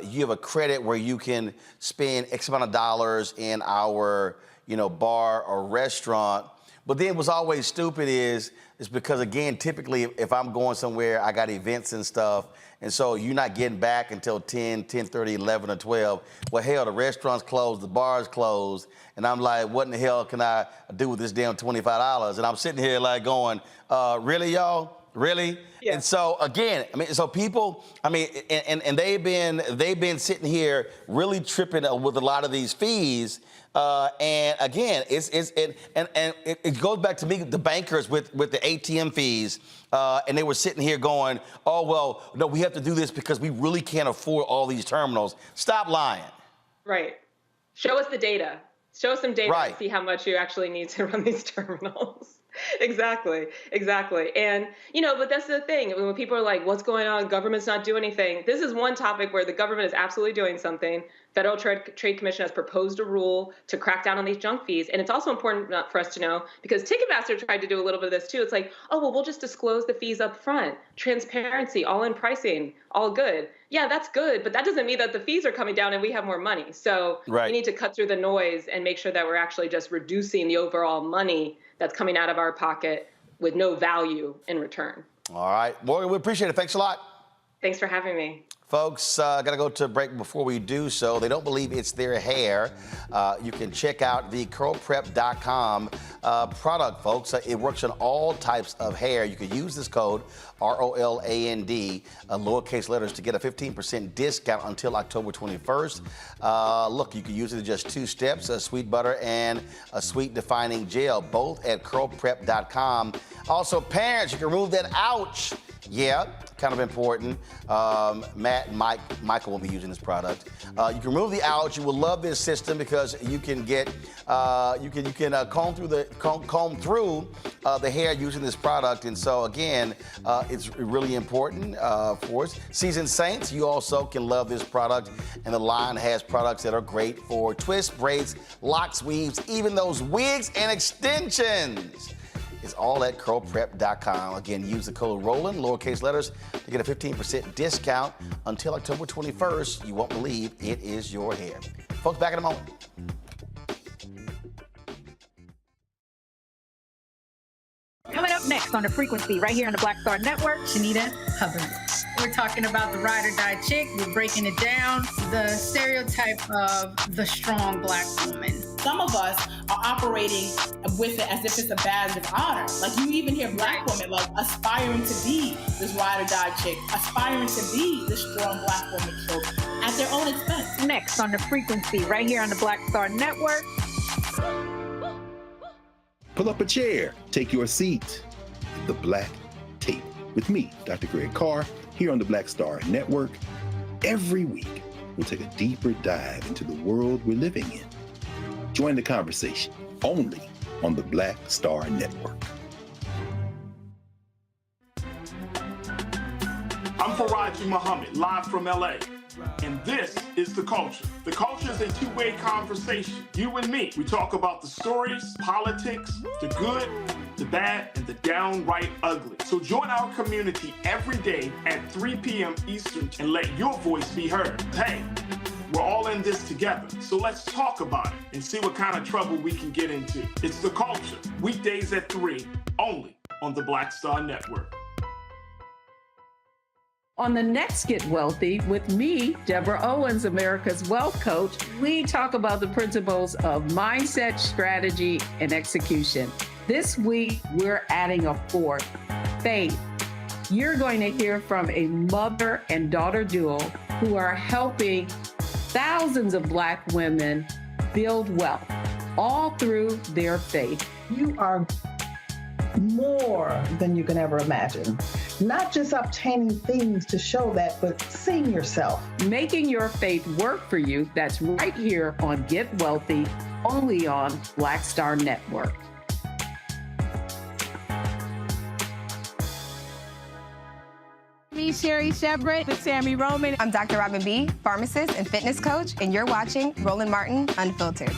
you have a credit where you can spend X amount of dollars in our, bar or restaurant. But then what's always stupid is because, again, typically if I'm going somewhere, I got events and stuff, and so you're not getting back until 10, 10:30, 11, or 12. Well, hell, the restaurant's closed, the bar's closed, and I'm like, what in the hell can I do with this damn $25? And I'm sitting here like going, really, y'all? Really? Yeah. And so again, I mean, so people, I mean, and they've been sitting here really tripping with a lot of these fees. And again, it goes back to me, the bankers with the ATM fees, and they were sitting here going, oh, well, no, we have to do this because we really can't afford all these terminals. Stop lying. Right. Show us the data. Show us some data right. And see how much you actually need to run these terminals. Exactly. And, but that's the thing. When people are like, what's going on? Government's not doing anything. This is one topic where the government is absolutely doing something. Federal Trade Commission has proposed a rule to crack down on these junk fees. And it's also important for us to know, because Ticketmaster tried to do a little bit of this too. It's like, oh, well, we'll just disclose the fees up front. Transparency, all-in pricing, all good. Yeah, that's good, but that doesn't mean that the fees are coming down and we have more money. So we need to cut through the noise and make sure that we're actually just reducing the overall money that's coming out of our pocket with no value in return. All right. Morgan, we appreciate it. Thanks a lot. Thanks for having me. Folks, got to go to a break. Before we do so, they don't believe it's their hair. You can check out the curlprep.com product, folks. It works on all types of hair. You can use this code, ROLAND, lowercase letters, to get a 15% discount until October 21st. Look, you can use it in just 2 steps, a sweet butter and a sweet defining gel, both at curlprep.com. Also, parents, you can remove that ouch. Yeah, kind of important. Matt and Michael will be using this product. You can remove the ouch. You will love this system because you can get you can comb through the hair using this product. And so again, it's really important for us. Seasoned Saints, you also can love this product, and the line has products that are great for twists, braids, locks, weaves, even those wigs and extensions. It's all at curlprep.com. Again, use the code Roland, lowercase letters, to get a 15% discount until October 21st. You won't believe it is your hair. Folks, back in a moment. Coming up next on The Frequency, right here on the Black Star Network, Shanita Hubbard. We're talking about the ride or die chick. We're breaking it down. The stereotype of the strong Black woman. Some of us are operating with it as if it's a badge of honor. Like, you even hear Black women like aspiring to be this ride or die chick, aspiring to be this strong Black woman, so at their own expense. Next on The Frequency, right here on the Black Star Network. Pull up a chair, take your seat. The Black Tape with me, Dr. Greg Carr, here on the Black Star Network. Every week, we'll take a deeper dive into the world we're living in. Join the conversation only on the Black Star Network. I'm Faraji Muhammad, live from LA. And this is The Culture. The Culture is a two-way conversation. You and me. We talk about the stories, politics, the good, the bad, and the downright ugly. So join our community every day at 3 p.m. Eastern and let your voice be heard. Hey, we're all in this together. So let's talk about it and see what kind of trouble we can get into. It's The Culture, weekdays at 3, only on the Black Star Network. On the next Get Wealthy with me, Deborah Owens, America's Wealth Coach, we talk about the principles of mindset, strategy, and execution. This week, we're adding a fourth, faith. You're going to hear from a mother and daughter duo who are helping thousands of Black women build wealth, all through their faith. You are more than you can ever imagine. Not just obtaining things to show that, but seeing yourself. Making your faith work for you. That's right here on Get Wealthy, only on Black Star Network. Me, Sherry Shepard, with Sammy Roman. I'm Dr. Robin B., pharmacist and fitness coach, and you're watching Roland Martin Unfiltered.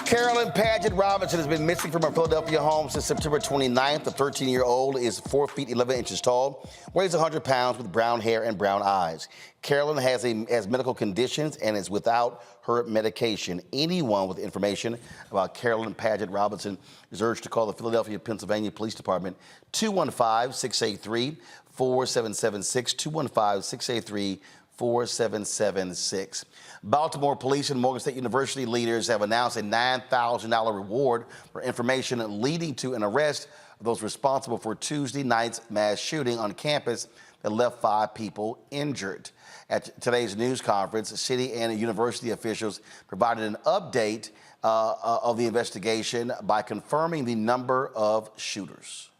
Carolyn Carolyn Paget Robinson has been missing from her Philadelphia home since September 29th. The 13-year-old is 4 feet 11 inches tall, weighs 100 pounds with brown hair and brown eyes. Carolyn has medical conditions and is without her medication. Anyone with information about Carolyn Paget Robinson is urged to call the Philadelphia, Pennsylvania Police Department, 215-683-4776, 215-683-4776. Baltimore police and Morgan State University leaders have announced a $9,000 reward for information leading to an arrest of those responsible for Tuesday night's mass shooting on campus that left 5 people injured. At today's news conference, city and university officials provided an update of the investigation by confirming the number of shooters.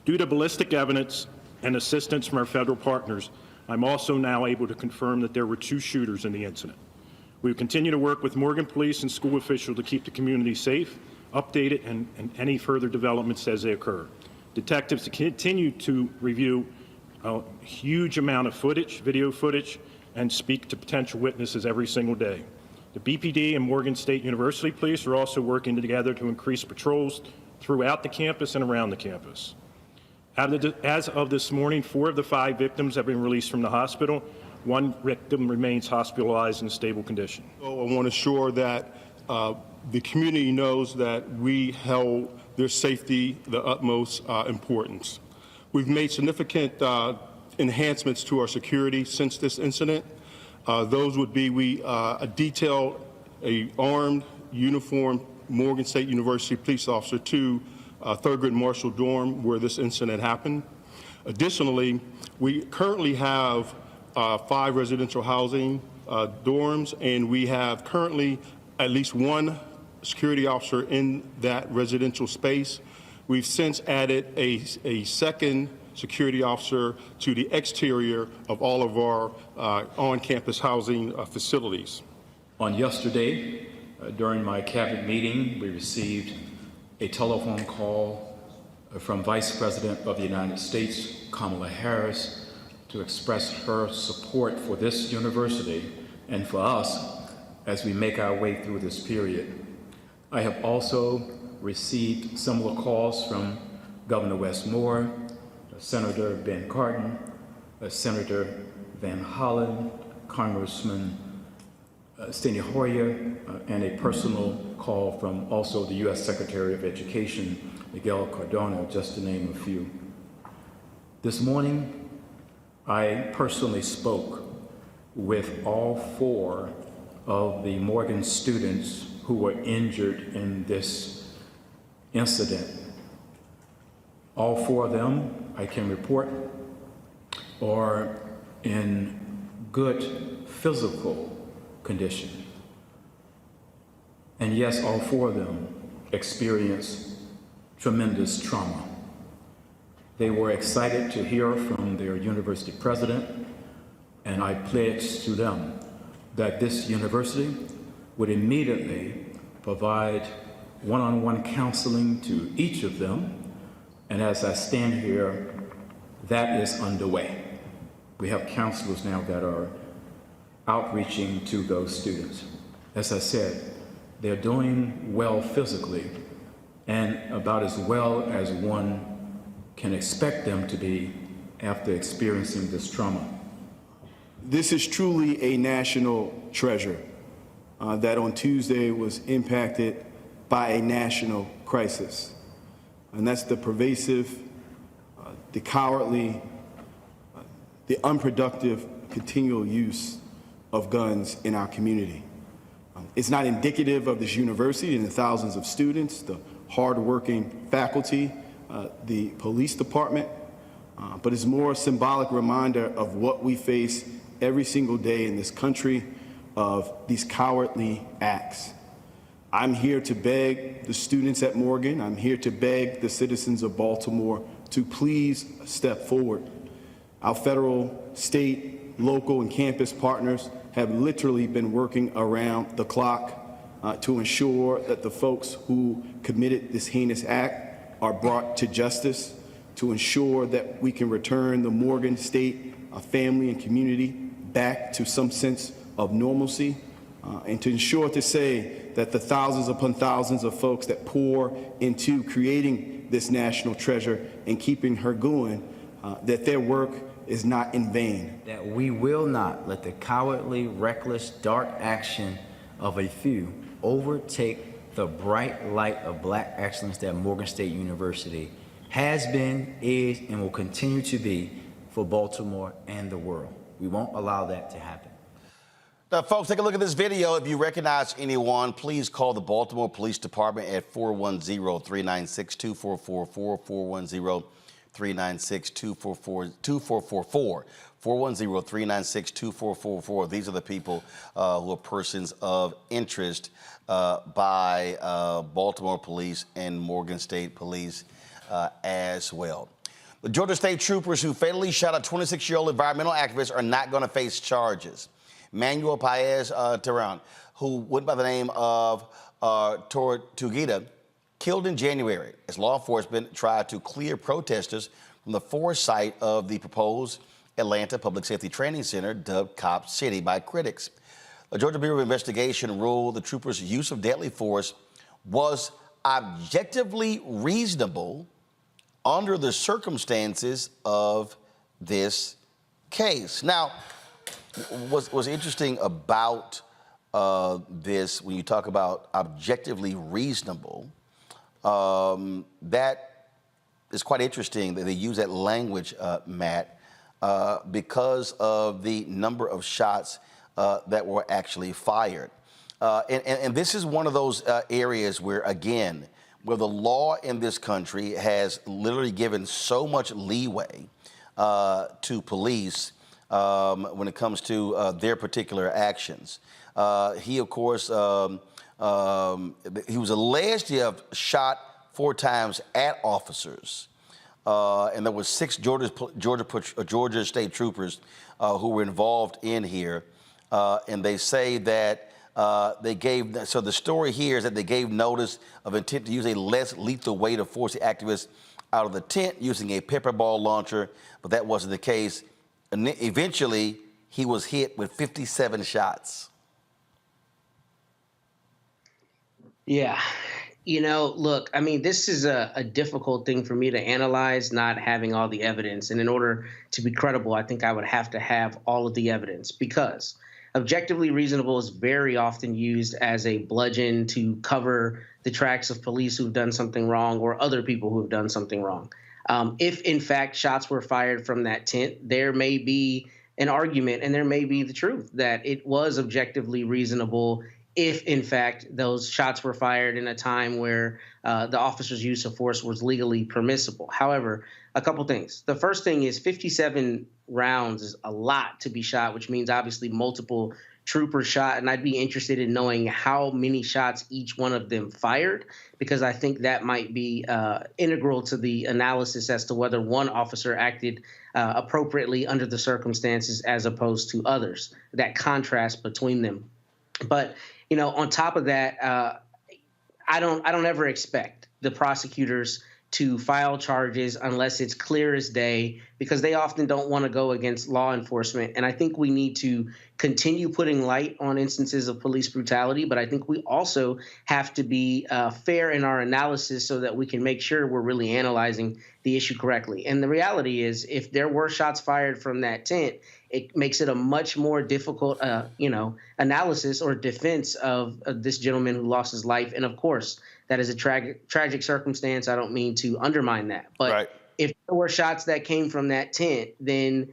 Due to ballistic evidence and assistance from our federal partners, I'm also now able to confirm that there were 2 shooters in the incident. We will continue to work with Morgan police and school officials to keep the community safe, updated, and any further developments as they occur. Detectives continue to review a huge amount of footage, video footage, and speak to potential witnesses every single day. The BPD and Morgan State University police are also working together to increase patrols throughout the campus and around the campus. As of this morning, 4 of the 5 victims have been released from the hospital. 1 victim remains hospitalized in stable condition. So I want to ensure that the community knows that we held their safety the utmost importance. We've made significant enhancements to our security since this incident. Those would be we detailed an armed, uniformed Morgan State University police officer to Thurgood Marshall dorm where this incident happened. Additionally, we currently have 5 residential housing dorms, and we have currently at least 1 security officer in that residential space. We've since added a second security officer to the exterior of all of our on-campus housing facilities. On yesterday, during my cabinet meeting, we received a telephone call from Vice President of the United States, Kamala Harris, to express her support for this university and for us as we make our way through this period. I have also received similar calls from Governor Wes Moore, Senator Ben Cardin, Senator Van Hollen, Congressman Steny Hoyer, and a personal call from also the U.S. Secretary of Education, Miguel Cardona, just to name a few. This morning, I personally spoke with all 4 of the Morgan students who were injured in this incident. All 4 of them, I can report, are in good physical condition. And yes, all 4 of them experienced tremendous trauma. They were excited to hear from their university president, and I pledged to them that this university would immediately provide one-on-one counseling to each of them. And as I stand here, that is underway. We have counselors now that are outreaching to those students. As I said, they're doing well physically and about as well as one can expect them to be after experiencing this trauma. This is truly a national treasure that on Tuesday was impacted by a national crisis. And that's the pervasive, the cowardly, the unproductive continual use of guns in our community. It's not indicative of this university and the thousands of students, the hardworking faculty, the police department, but it's more a symbolic reminder of what we face every single day in this country of these cowardly acts. I'm here to beg the students at Morgan, I'm here to beg the citizens of Baltimore to please step forward. Our federal, state, local, and campus partners have literally been working around the clock to ensure that the folks who committed this heinous act are brought to justice, to ensure that we can return the Morgan State family and community back to some sense of normalcy, and to ensure to say that the thousands upon thousands of folks that pour into creating this national treasure and keeping her going, that their work is not in vain. That we will not let the cowardly, reckless, dark action of a few overtake the bright light of Black excellence that Morgan State University has been, is, and will continue to be for Baltimore and the world. We won't allow that to happen. Now, folks, take a look at this video. If you recognize anyone, please call the Baltimore Police Department at 410-396-2444, 410-396-2444, 410-396-2444. These are the people who are persons of interest by Baltimore Police and Morgan State Police as well. The Georgia State troopers who fatally shot a 26-year-old environmental activist are not going to face charges. Manuel Paez Terran, who went by the name of Tortuguita, killed in January as law enforcement tried to clear protesters from the foresight of the proposed Atlanta Public Safety Training Center, dubbed Cop City by critics. The Georgia Bureau of Investigation ruled the troopers' use of deadly force was objectively reasonable under the circumstances of this case. Now, what's interesting about this, when you talk about objectively reasonable, that is quite interesting that they use that language, Matt, because of the number of shots that were actually fired. And this is one of those areas where, again, where the law in this country has literally given so much leeway to police when it comes to their particular actions. He, of course, he was alleged to have shot 4 times at officers. And there was 6 Georgia State troopers who were involved in here. And they say that so the story here is that they gave notice of intent to use a less lethal way to force the activists out of the tent using a pepper ball launcher, but that wasn't the case. And eventually, he was hit with 57 shots. Yeah. You know, look, I mean, this is a difficult thing for me to analyze, not having all the evidence. And in order to be credible, I think I would have to have all of the evidence, because objectively reasonable is very often used as a bludgeon to cover the tracks of police who've done something wrong or other people who have done something wrong. If, in fact, shots were fired from that tent, there may be an argument and there may be the truth that it was objectively reasonable if, in fact, those shots were fired in a time where the officer's use of force was legally permissible. However, a couple things. The first thing is 57 rounds is a lot to be shot, which means obviously multiple troopers shot. And I'd be interested in knowing how many shots each one of them fired, because I think that might be integral to the analysis as to whether one officer acted appropriately under the circumstances as opposed to others, that contrast between them. But, you know, on top of that, I don't ever expect the prosecutors to file charges unless it's clear as day, because they often don't want to go against law enforcement. And I think we need to continue putting light on instances of police brutality, but I think we also have to be fair in our analysis so that we can make sure we're really analyzing the issue correctly. And the reality is, if there were shots fired from that tent, it makes it a much more difficult, analysis or defense of this gentleman who lost his life. And of course, that is a tragic circumstance. I don't mean to undermine that. But if there were shots that came from that tent, then,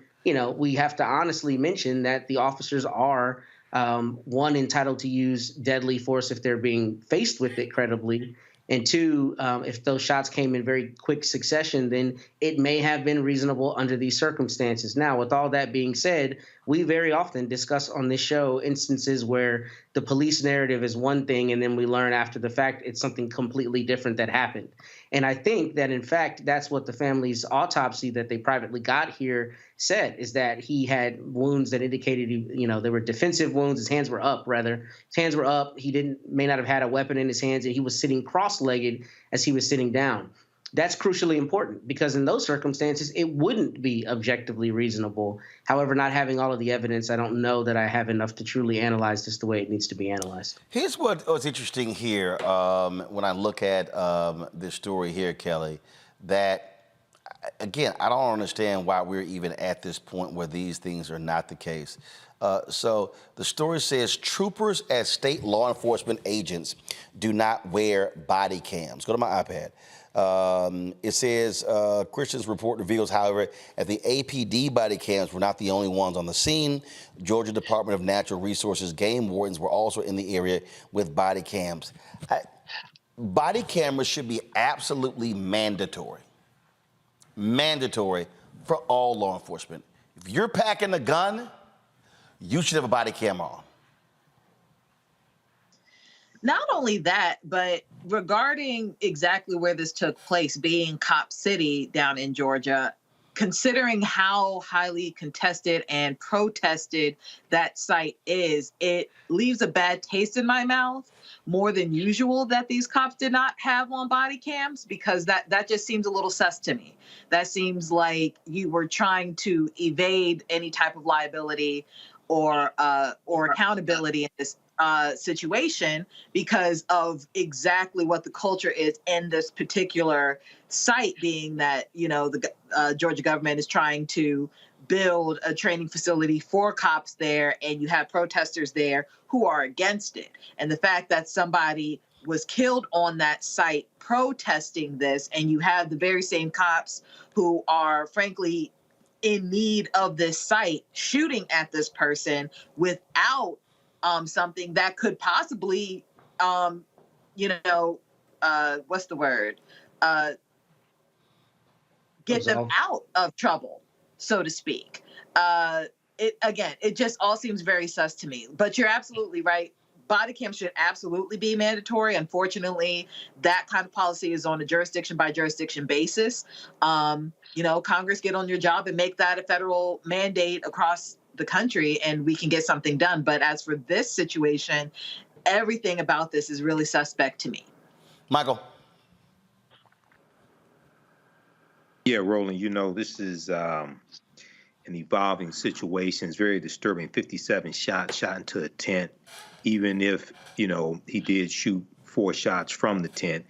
we have to honestly mention that the officers are, one, entitled to use deadly force if they're being faced with it credibly. And 2, if those shots came in very quick succession, then it may have been reasonable under these circumstances. Now, with all that being said, we very often discuss on this show instances where the police narrative is one thing, and then we learn after the fact it's something completely different that happened. And I think that, in fact, that's what the family's autopsy that they privately got here said, is that he had wounds that indicated, they were defensive wounds. His hands were up, rather. His hands were up. He may not have had a weapon in his hands, and he was sitting cross-legged as he was sitting down. That's crucially important because in those circumstances, it wouldn't be objectively reasonable. However, not having all of the evidence, I don't know that I have enough to truly analyze this the way it needs to be analyzed. Here's what's interesting here when I look at this story here, Kelly, that, again, I don't understand why we're even at this point where these things are not the case. So the story says troopers as state law enforcement agents do not wear body cams. Go to my iPad. It says Christian's report reveals, however, that the APD body cams were not the only ones on the scene. Georgia Department of Natural Resources game wardens were also in the area with body cams. Body cameras should be absolutely mandatory. Mandatory for all law enforcement. If you're packing a gun, you should have a body cam on. Not only that, but regarding exactly where this took place, being Cop City down in Georgia, considering how highly contested and protested that site is, it leaves a bad taste in my mouth more than usual that these cops did not have on body cams, because that just seems a little sus to me. That seems like you were trying to evade any type of liability or accountability in this situation because of exactly what the culture is in this particular site, being that, you know, the Georgia government is trying to build a training facility for cops there, and you have protesters there who are against it. And the fact that somebody was killed on that site protesting this, and you have the very same cops who are frankly in need of this site shooting at this person without something that could possibly, what's the word? Get them out of trouble, so to speak. It just all seems very sus to me. But you're absolutely right. Body cams should absolutely be mandatory. Unfortunately, that kind of policy is on a jurisdiction by jurisdiction basis. Congress, get on your job and make that a federal mandate across the country, and we can get something done. But as for this situation, everything about this is really suspect to me. Michael. Yeah, Roland, this is an evolving situation. It's very disturbing. 57 shots shot into a tent, even if, he did shoot 4 shots from the tent.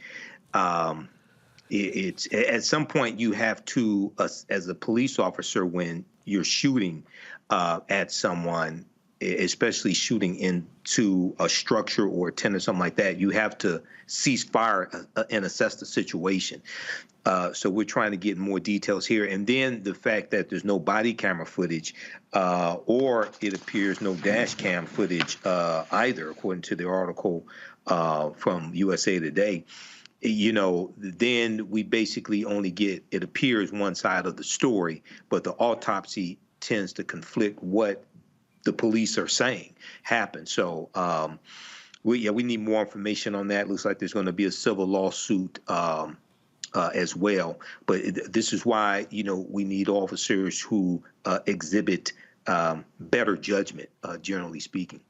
It's at some point you have to, as a police officer, when you're shooting at someone, especially shooting into a structure or a tent or something like that, you have to cease fire and assess the situation. So we're trying to get more details here. And then the fact that there's no body camera footage or it appears no dash cam footage either, according to the article from USA Today. Then we basically only get, it appears, one side of the story, but the autopsy tends to conflict what the police are saying happened. So we need more information on that. Looks like there's going to be a civil lawsuit as well. But this is why, we need officers who exhibit better judgment, generally speaking.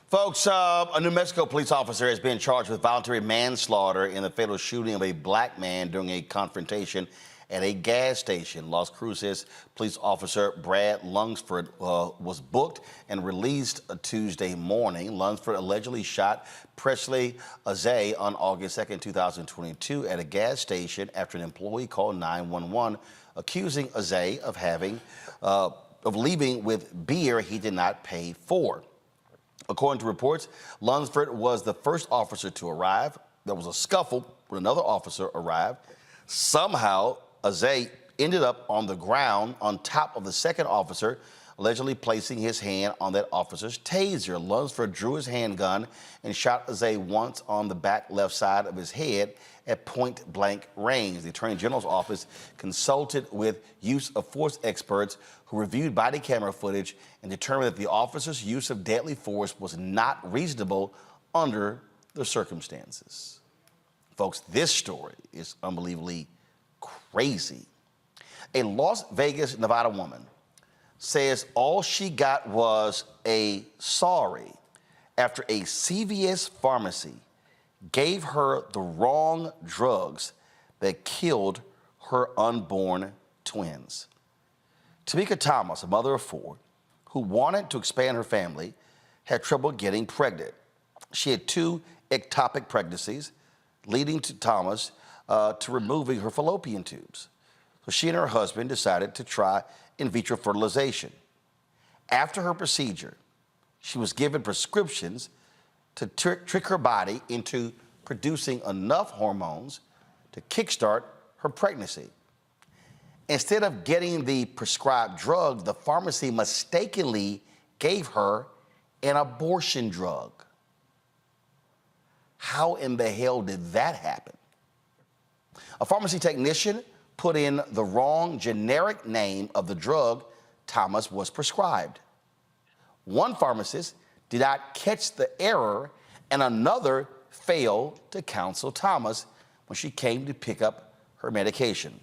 Folks, a New Mexico police officer has been charged with voluntary manslaughter in the fatal shooting of a black man during a confrontation at a gas station. Las Cruces police officer Brad Lunsford was booked and released Tuesday morning. Lunsford allegedly shot Presley Azay on August 2nd, 2022 at a gas station after an employee called 911 accusing Azay of leaving with beer he did not pay for. According to reports, Lunsford was the first officer to arrive. There was a scuffle when another officer arrived. Somehow, Azay ended up on the ground on top of the second officer, allegedly placing his hand on that officer's taser. Lunsford drew his handgun and shot Azay once on the back left side of his head at point-blank range. The Attorney General's office consulted with use of force experts who reviewed body camera footage and determined that the officer's use of deadly force was not reasonable under the circumstances. Folks, this story is unbelievably crazy. A Las Vegas, Nevada woman says all she got was a sorry after a CVS pharmacy gave her the wrong drugs that killed her unborn twins. Tamika Thomas, a mother of 4, who wanted to expand her family, had trouble getting pregnant. She had 2 ectopic pregnancies, leading to Thomas to removing her fallopian tubes. So she and her husband decided to try in vitro fertilization. After her procedure, she was given prescriptions to trick her body into producing enough hormones to kickstart her pregnancy. Instead of getting the prescribed drug, the pharmacy mistakenly gave her an abortion drug. How in the hell did that happen? A pharmacy technician put in the wrong generic name of the drug Thomas was prescribed. One pharmacist did not catch the error, and another failed to counsel Thomas when she came to pick up her medication.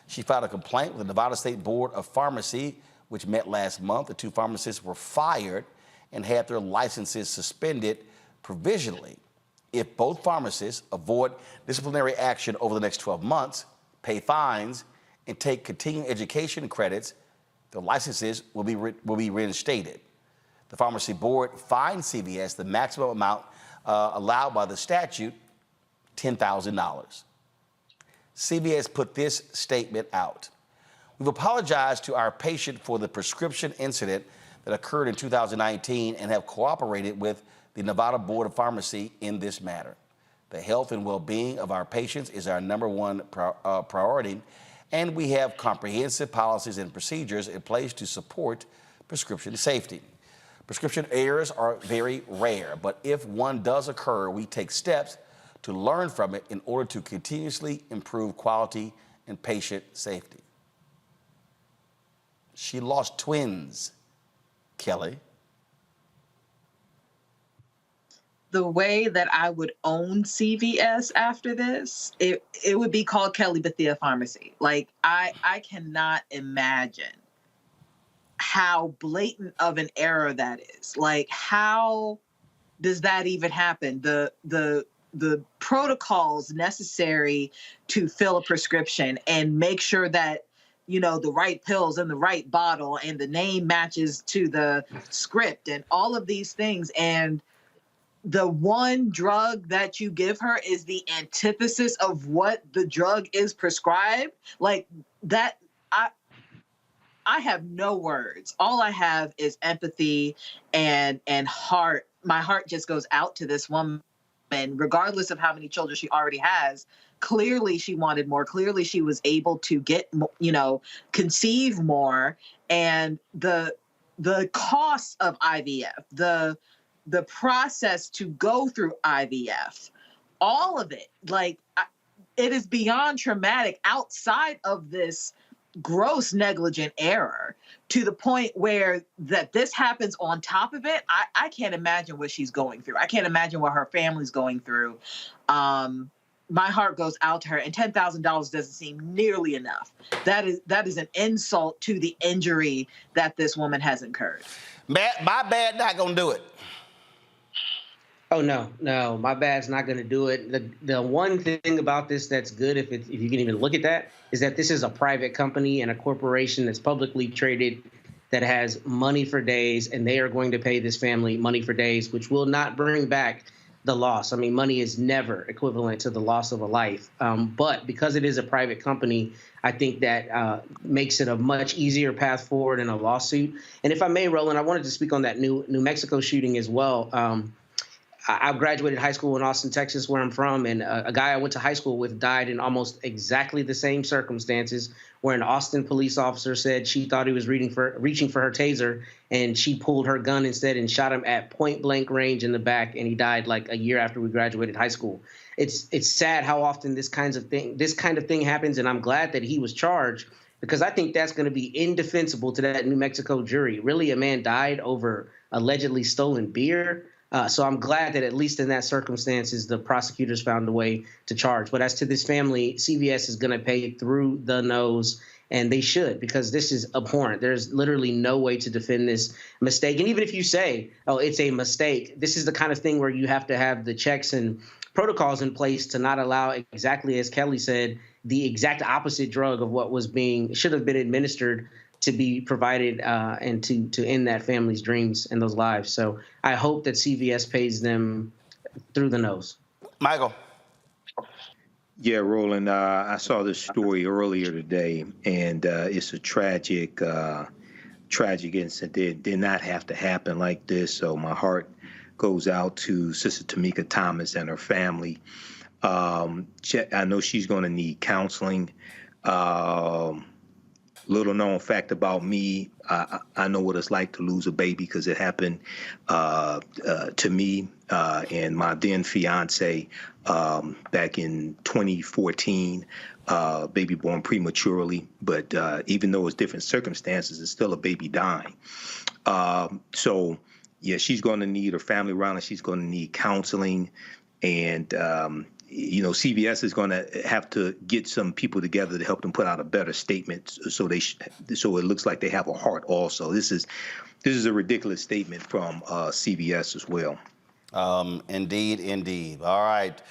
She filed a complaint with the Nevada State Board of Pharmacy, which met last month. The 2 pharmacists were fired and had their licenses suspended provisionally. If both pharmacists avoid disciplinary action over the next 12 months, pay fines, and take continuing education credits, their licenses will be reinstated. The Pharmacy Board fined CVS the maximum amount allowed by the statute, $10,000. CVS put this statement out. We've apologized to our patient for the prescription incident that occurred in 2019 and have cooperated with the Nevada Board of Pharmacy in this matter. The health and well-being of our patients is our #1 priority, and we have comprehensive policies and procedures in place to support prescription safety. Prescription errors are very rare, but if one does occur, we take steps to learn from it in order to continuously improve quality and patient safety. She lost twins, Kelly. The way that I would own CVS after this, it would be called Kelly Bethia Pharmacy. Like, I cannot imagine how blatant of an error that is. Like, how does that even happen? The protocols necessary to fill a prescription and make sure that, you know, the right pills in the right bottle and the name matches to the script and all of these things. And the one drug that you give her is the antithesis of what the drug is prescribed. Like that, I have no words. All I have is empathy and heart. My heart just goes out to this woman, regardless of how many children she already has. Clearly she wanted more. Clearly she was able to get, you know, conceive more. And the cost of IVF, the process to go through IVF, all of it, like, it is beyond traumatic outside of this gross negligent error, to the point where that this happens on top of it. I can't imagine what she's going through. I can't imagine what her family's going through. My heart goes out to her, and $10,000 doesn't seem nearly enough. That is an insult to the injury that this woman has incurred. My bad not gonna do it. Oh, no, my bad's not going to do it. The one thing about this that's good, if you can even look at that, is that this is a private company and a corporation that's publicly traded that has money for days, and they are going to pay this family money for days, which will not bring back the loss. I mean, money is never equivalent to the loss of a life. But because it is a private company, I think that makes it a much easier path forward in a lawsuit. And if I may, Roland, I wanted to speak on that New Mexico shooting as well. I graduated high school in Austin, Texas, where I'm from, and a guy I went to high school with died in almost exactly the same circumstances, where an Austin police officer said she thought he was reaching for her taser, and she pulled her gun instead and shot him at point-blank range in the back, and he died like a year after we graduated high school. It's sad how often this kind of thing happens, and I'm glad that he was charged, because I think that's going to be indefensible to that New Mexico jury. Really, a man died over allegedly stolen beer. So I'm glad that at least in that circumstances, the prosecutors found a way to charge. But as to this family, CVS is going to pay through the nose, and they should, because this is abhorrent. There's literally no way to defend this mistake. And even if you say, oh, it's a mistake, this is the kind of thing where you have to have the checks and protocols in place to not allow, exactly as Kelly said, the exact opposite drug of what should have been administered to be provided and to end that family's dreams and those lives. So I hope that CVS pays them through the nose. Michael. Yeah, Roland, I saw this story earlier today, and it's a tragic incident. It did not have to happen like this, so my heart goes out to Sister Tamika Thomas and her family. I know she's going to need counseling. Little known fact about me, I know what it's like to lose a baby because it happened to me and my then fiance back in 2014. Baby born prematurely, but even though it's different circumstances, it's still a baby dying. So, yeah, she's going to need her family around her. She's going to need counseling, and CVS is going to have to get some people together to help them put out a better statement, so it looks like they have a heart. Also, this is a ridiculous statement from CVS as well. Indeed. All right.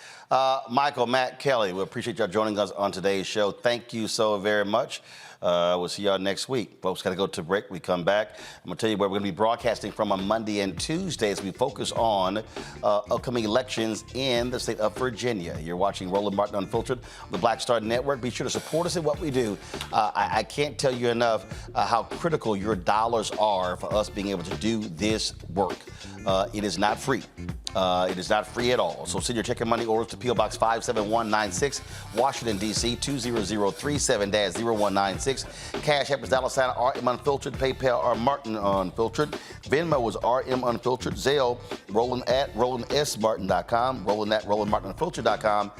Michael, Matt, Kelly, we appreciate y'all joining us on today's show. Thank you so very much. We'll see y'all next week. Folks, got to go to break. We come back. I'm going to tell you where we're going to be broadcasting from on Monday and Tuesday as we focus on upcoming elections in the state of Virginia. You're watching Roland Martin Unfiltered on the Black Star Network. Be sure to support us in what we do. I can't tell you enough how critical your dollars are for us being able to do this work. It is not free. It is not free at all. So send your check and money orders to P.O. Box 57196, Washington, D.C. 20037-0196. Cash App is $RM Unfiltered. PayPal are Martin Unfiltered. Venmo is RM Unfiltered. Zelle, Roland at RolandSMartin.com. Roland at RolandMartinUnfiltered.com.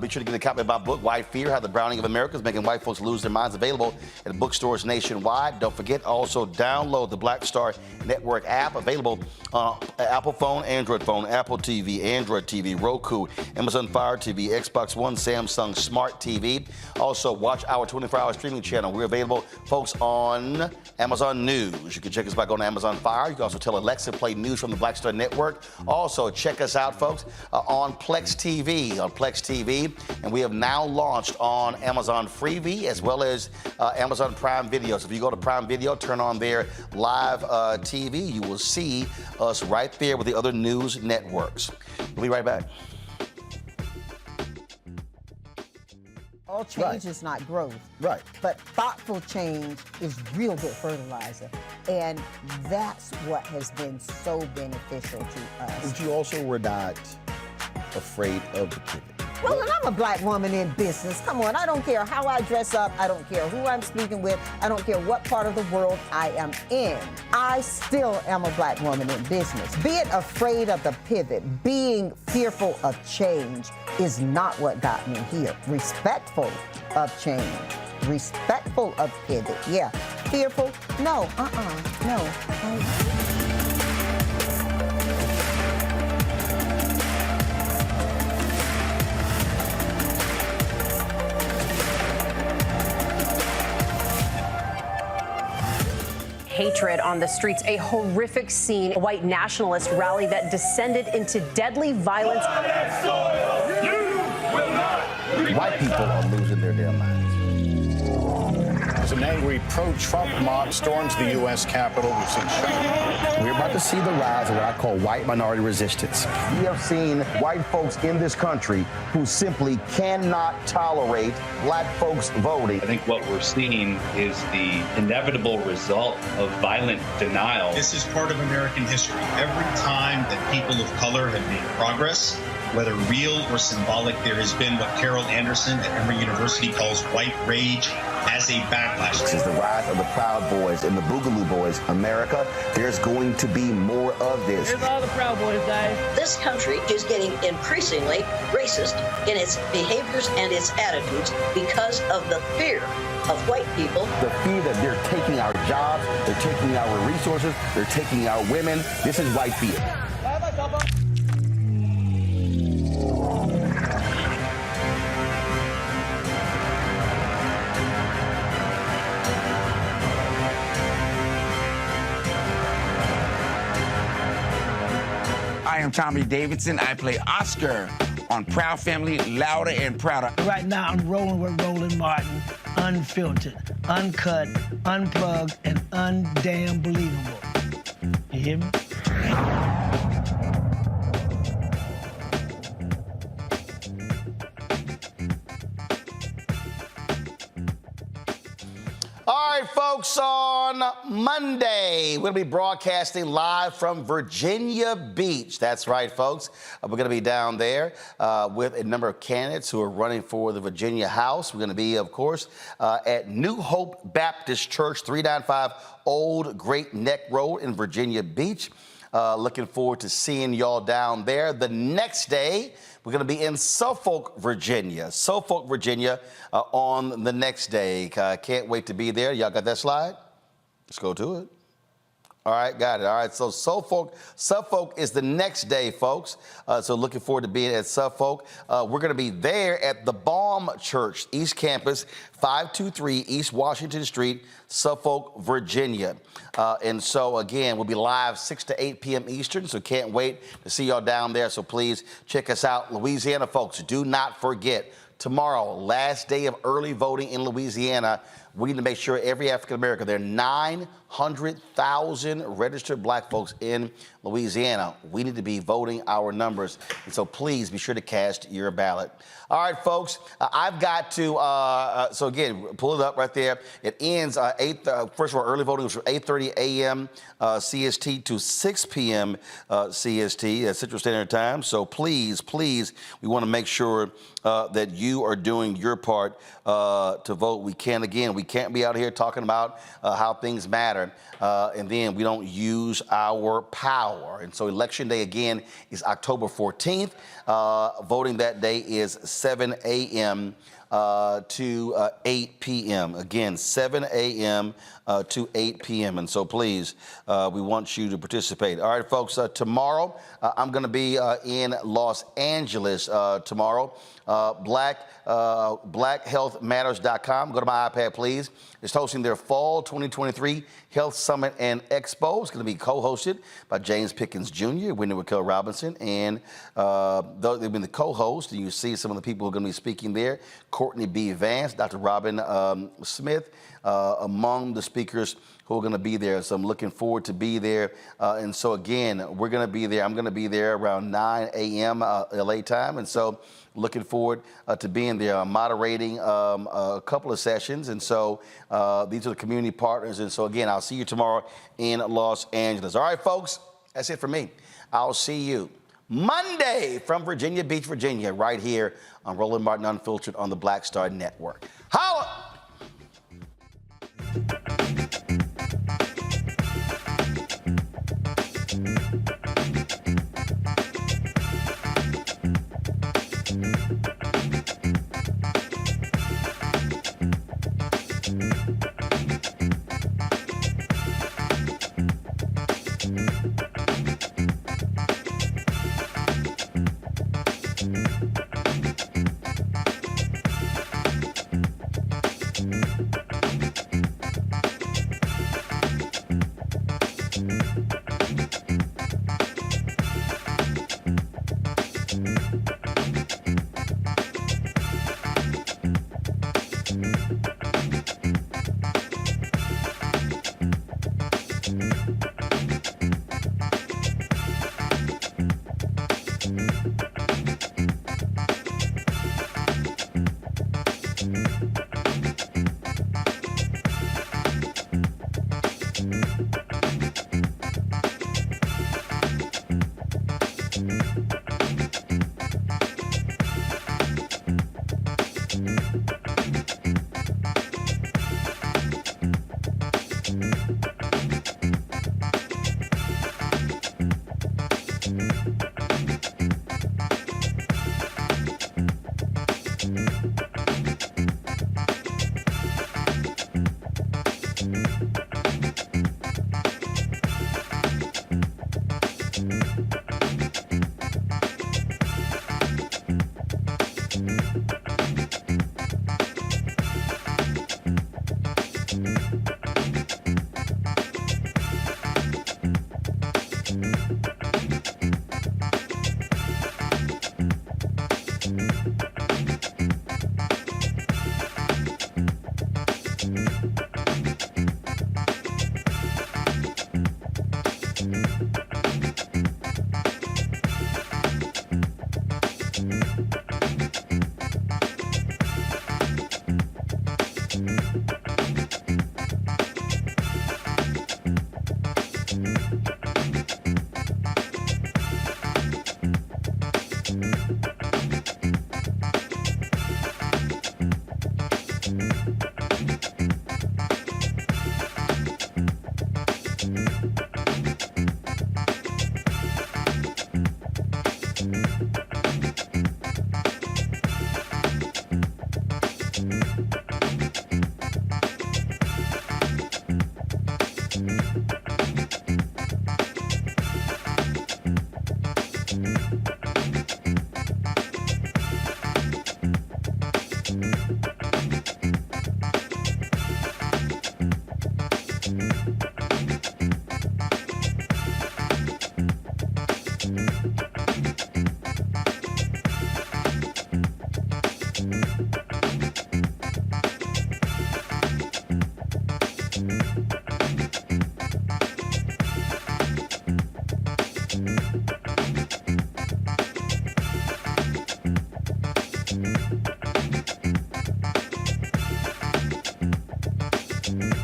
Be sure to get a copy of my book, White Fear, How the Browning of America is Making White Folks Lose Their Minds, available at bookstores nationwide. Don't forget, also download the Black Star Network app, available on Apple phone, Android phone, Apple TV, Android TV, Roku, Amazon Fire TV, Xbox One, Samsung Smart TV. Also, watch our 24-hour streaming channel. We're available, folks, on Amazon News. You can check us by going to Amazon Fire. You can also tell Alexa play news from the Black Star Network. Also, check us out, folks, on Plex TV. And we have now launched on Amazon Freevee as well as Amazon Prime Video. So if you go to Prime Video, turn on their live TV, you will see us right there with the other news networks. We'll be right back. All change is not growth. Right. But thoughtful change is real good fertilizer. And that's what has been so beneficial to us. But you also were not afraid of the pivot. Well, and I'm a black woman in business. Come on, I don't care how I dress up. I don't care who I'm speaking with. I don't care what part of the world I am in. I still am a black woman in business. Being afraid of the pivot, being fearful of change is not what got me here. Respectful of change, respectful of pivot, yeah. Fearful, no, no. Hatred on the streets, a horrific scene, a white nationalist rally that descended into deadly violence. White people are losing their damn minds. As an angry pro-Trump mob storms the U.S. Capitol, we've seen shooting. We're about to see the rise of what I call white minority resistance. We have seen white folks in this country who simply cannot tolerate black folks voting. I think what we're seeing is the inevitable result of violent denial. This is part of American history. Every time that people of color have made progress, whether real or symbolic, there has been what Carol Anderson at Emory University calls white rage as a backlash. This is the rise of the Proud Boys and the Boogaloo Boys. America, there's going to be more of this. Here's all the Proud Boys, guys. This country is getting increasingly racist in its behaviors and its attitudes because of the fear of white people. The fear that they're taking our jobs, they're taking our resources, they're taking our women. This is white fear. I am Tommy Davidson. I play Oscar on Proud Family, Louder and Prouder. Right now, I'm rolling with Roland Martin, unfiltered, uncut, unplugged, and undamn believable. You hear me? All right, folks, on Monday, we're going to be broadcasting live from Virginia Beach. That's right, folks. We're going to be down there with a number of candidates who are running for the Virginia House. We're going to be, of course, at New Hope Baptist Church, 395 Old Great Neck Road in Virginia Beach. Looking forward to seeing y'all down there. The next day, we're going to be in Suffolk, Virginia. Suffolk, Virginia on the next day. Can't wait to be there. Y'all got that slide? Let's go to it. All right, got it. All right, so Suffolk is the next day, folks. So looking forward to being at Suffolk. We're going to be there at the Baum Church, East Campus, 523 East Washington Street, Suffolk, Virginia. And so, again, we'll be live 6 to 8 p.m. Eastern, so can't wait to see y'all down there. So please check us out. Louisiana, folks, do not forget, tomorrow, last day of early voting in Louisiana. We need to make sure every African American, there are 900,000 registered black folks in Louisiana. We need to be voting our numbers. And so please be sure to cast your ballot. All right, folks, I've got to, so again, pull it up right there. It ends first of all, early voting was from 8:30 a.m. CST to 6 p.m. CST, Central Standard Time. So please, we want to make sure that you are doing your part to vote. We can't be out here talking about how things matter, and then we don't use our power. And so Election Day, again, is October 14th. Voting that day is 7 a.m. To 8 p.m. Again, 7 a.m. To 8 p.m. And so please, we want you to participate. All right, folks, tomorrow I'm going to be in Los Angeles tomorrow. BlackHealthMatters.com. Go to my iPad, please. It's hosting their Fall 2023 Health Summit and Expo. It's going to be co-hosted by James Pickens Jr., Wendy Raquel Robinson, and they've been the co-host. And you see some of the people who are going to be speaking there. Courtney B. Vance, Dr. Robin Smith, among the speakers who are going to be there. So I'm looking forward to be there. And so again, we're going to be there. I'm going to be there around 9 a.m. LA time. And so looking forward to being there. I'm moderating a couple of sessions. And so these are the community partners. And so again, I'll see you tomorrow in Los Angeles. All right, folks, that's it for me. I'll see you Monday from Virginia Beach, Virginia, right here on Roland Martin Unfiltered on the Black Star Network. Holla!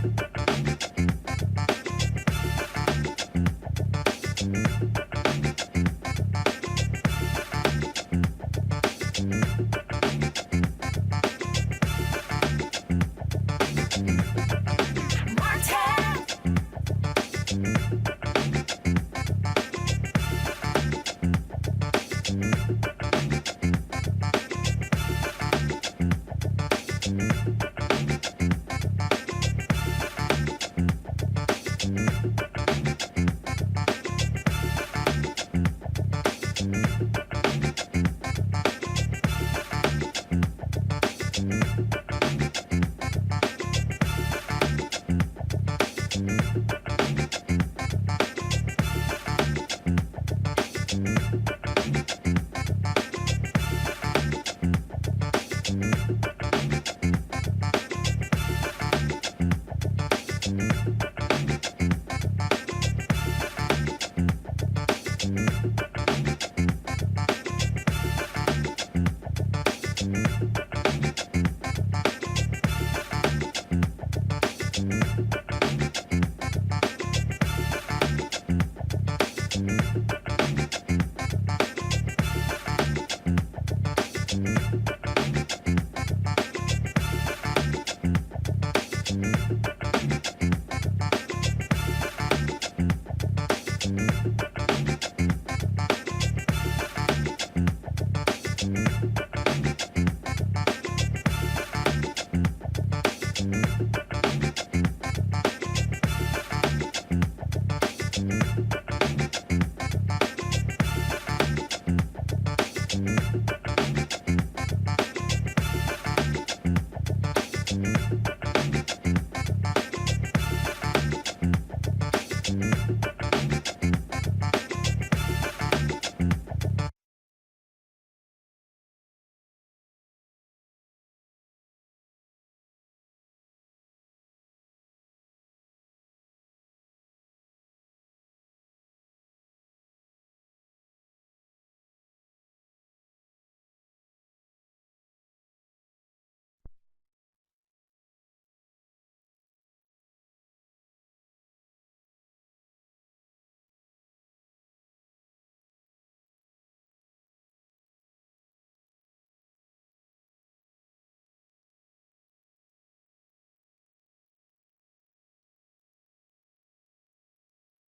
Bye.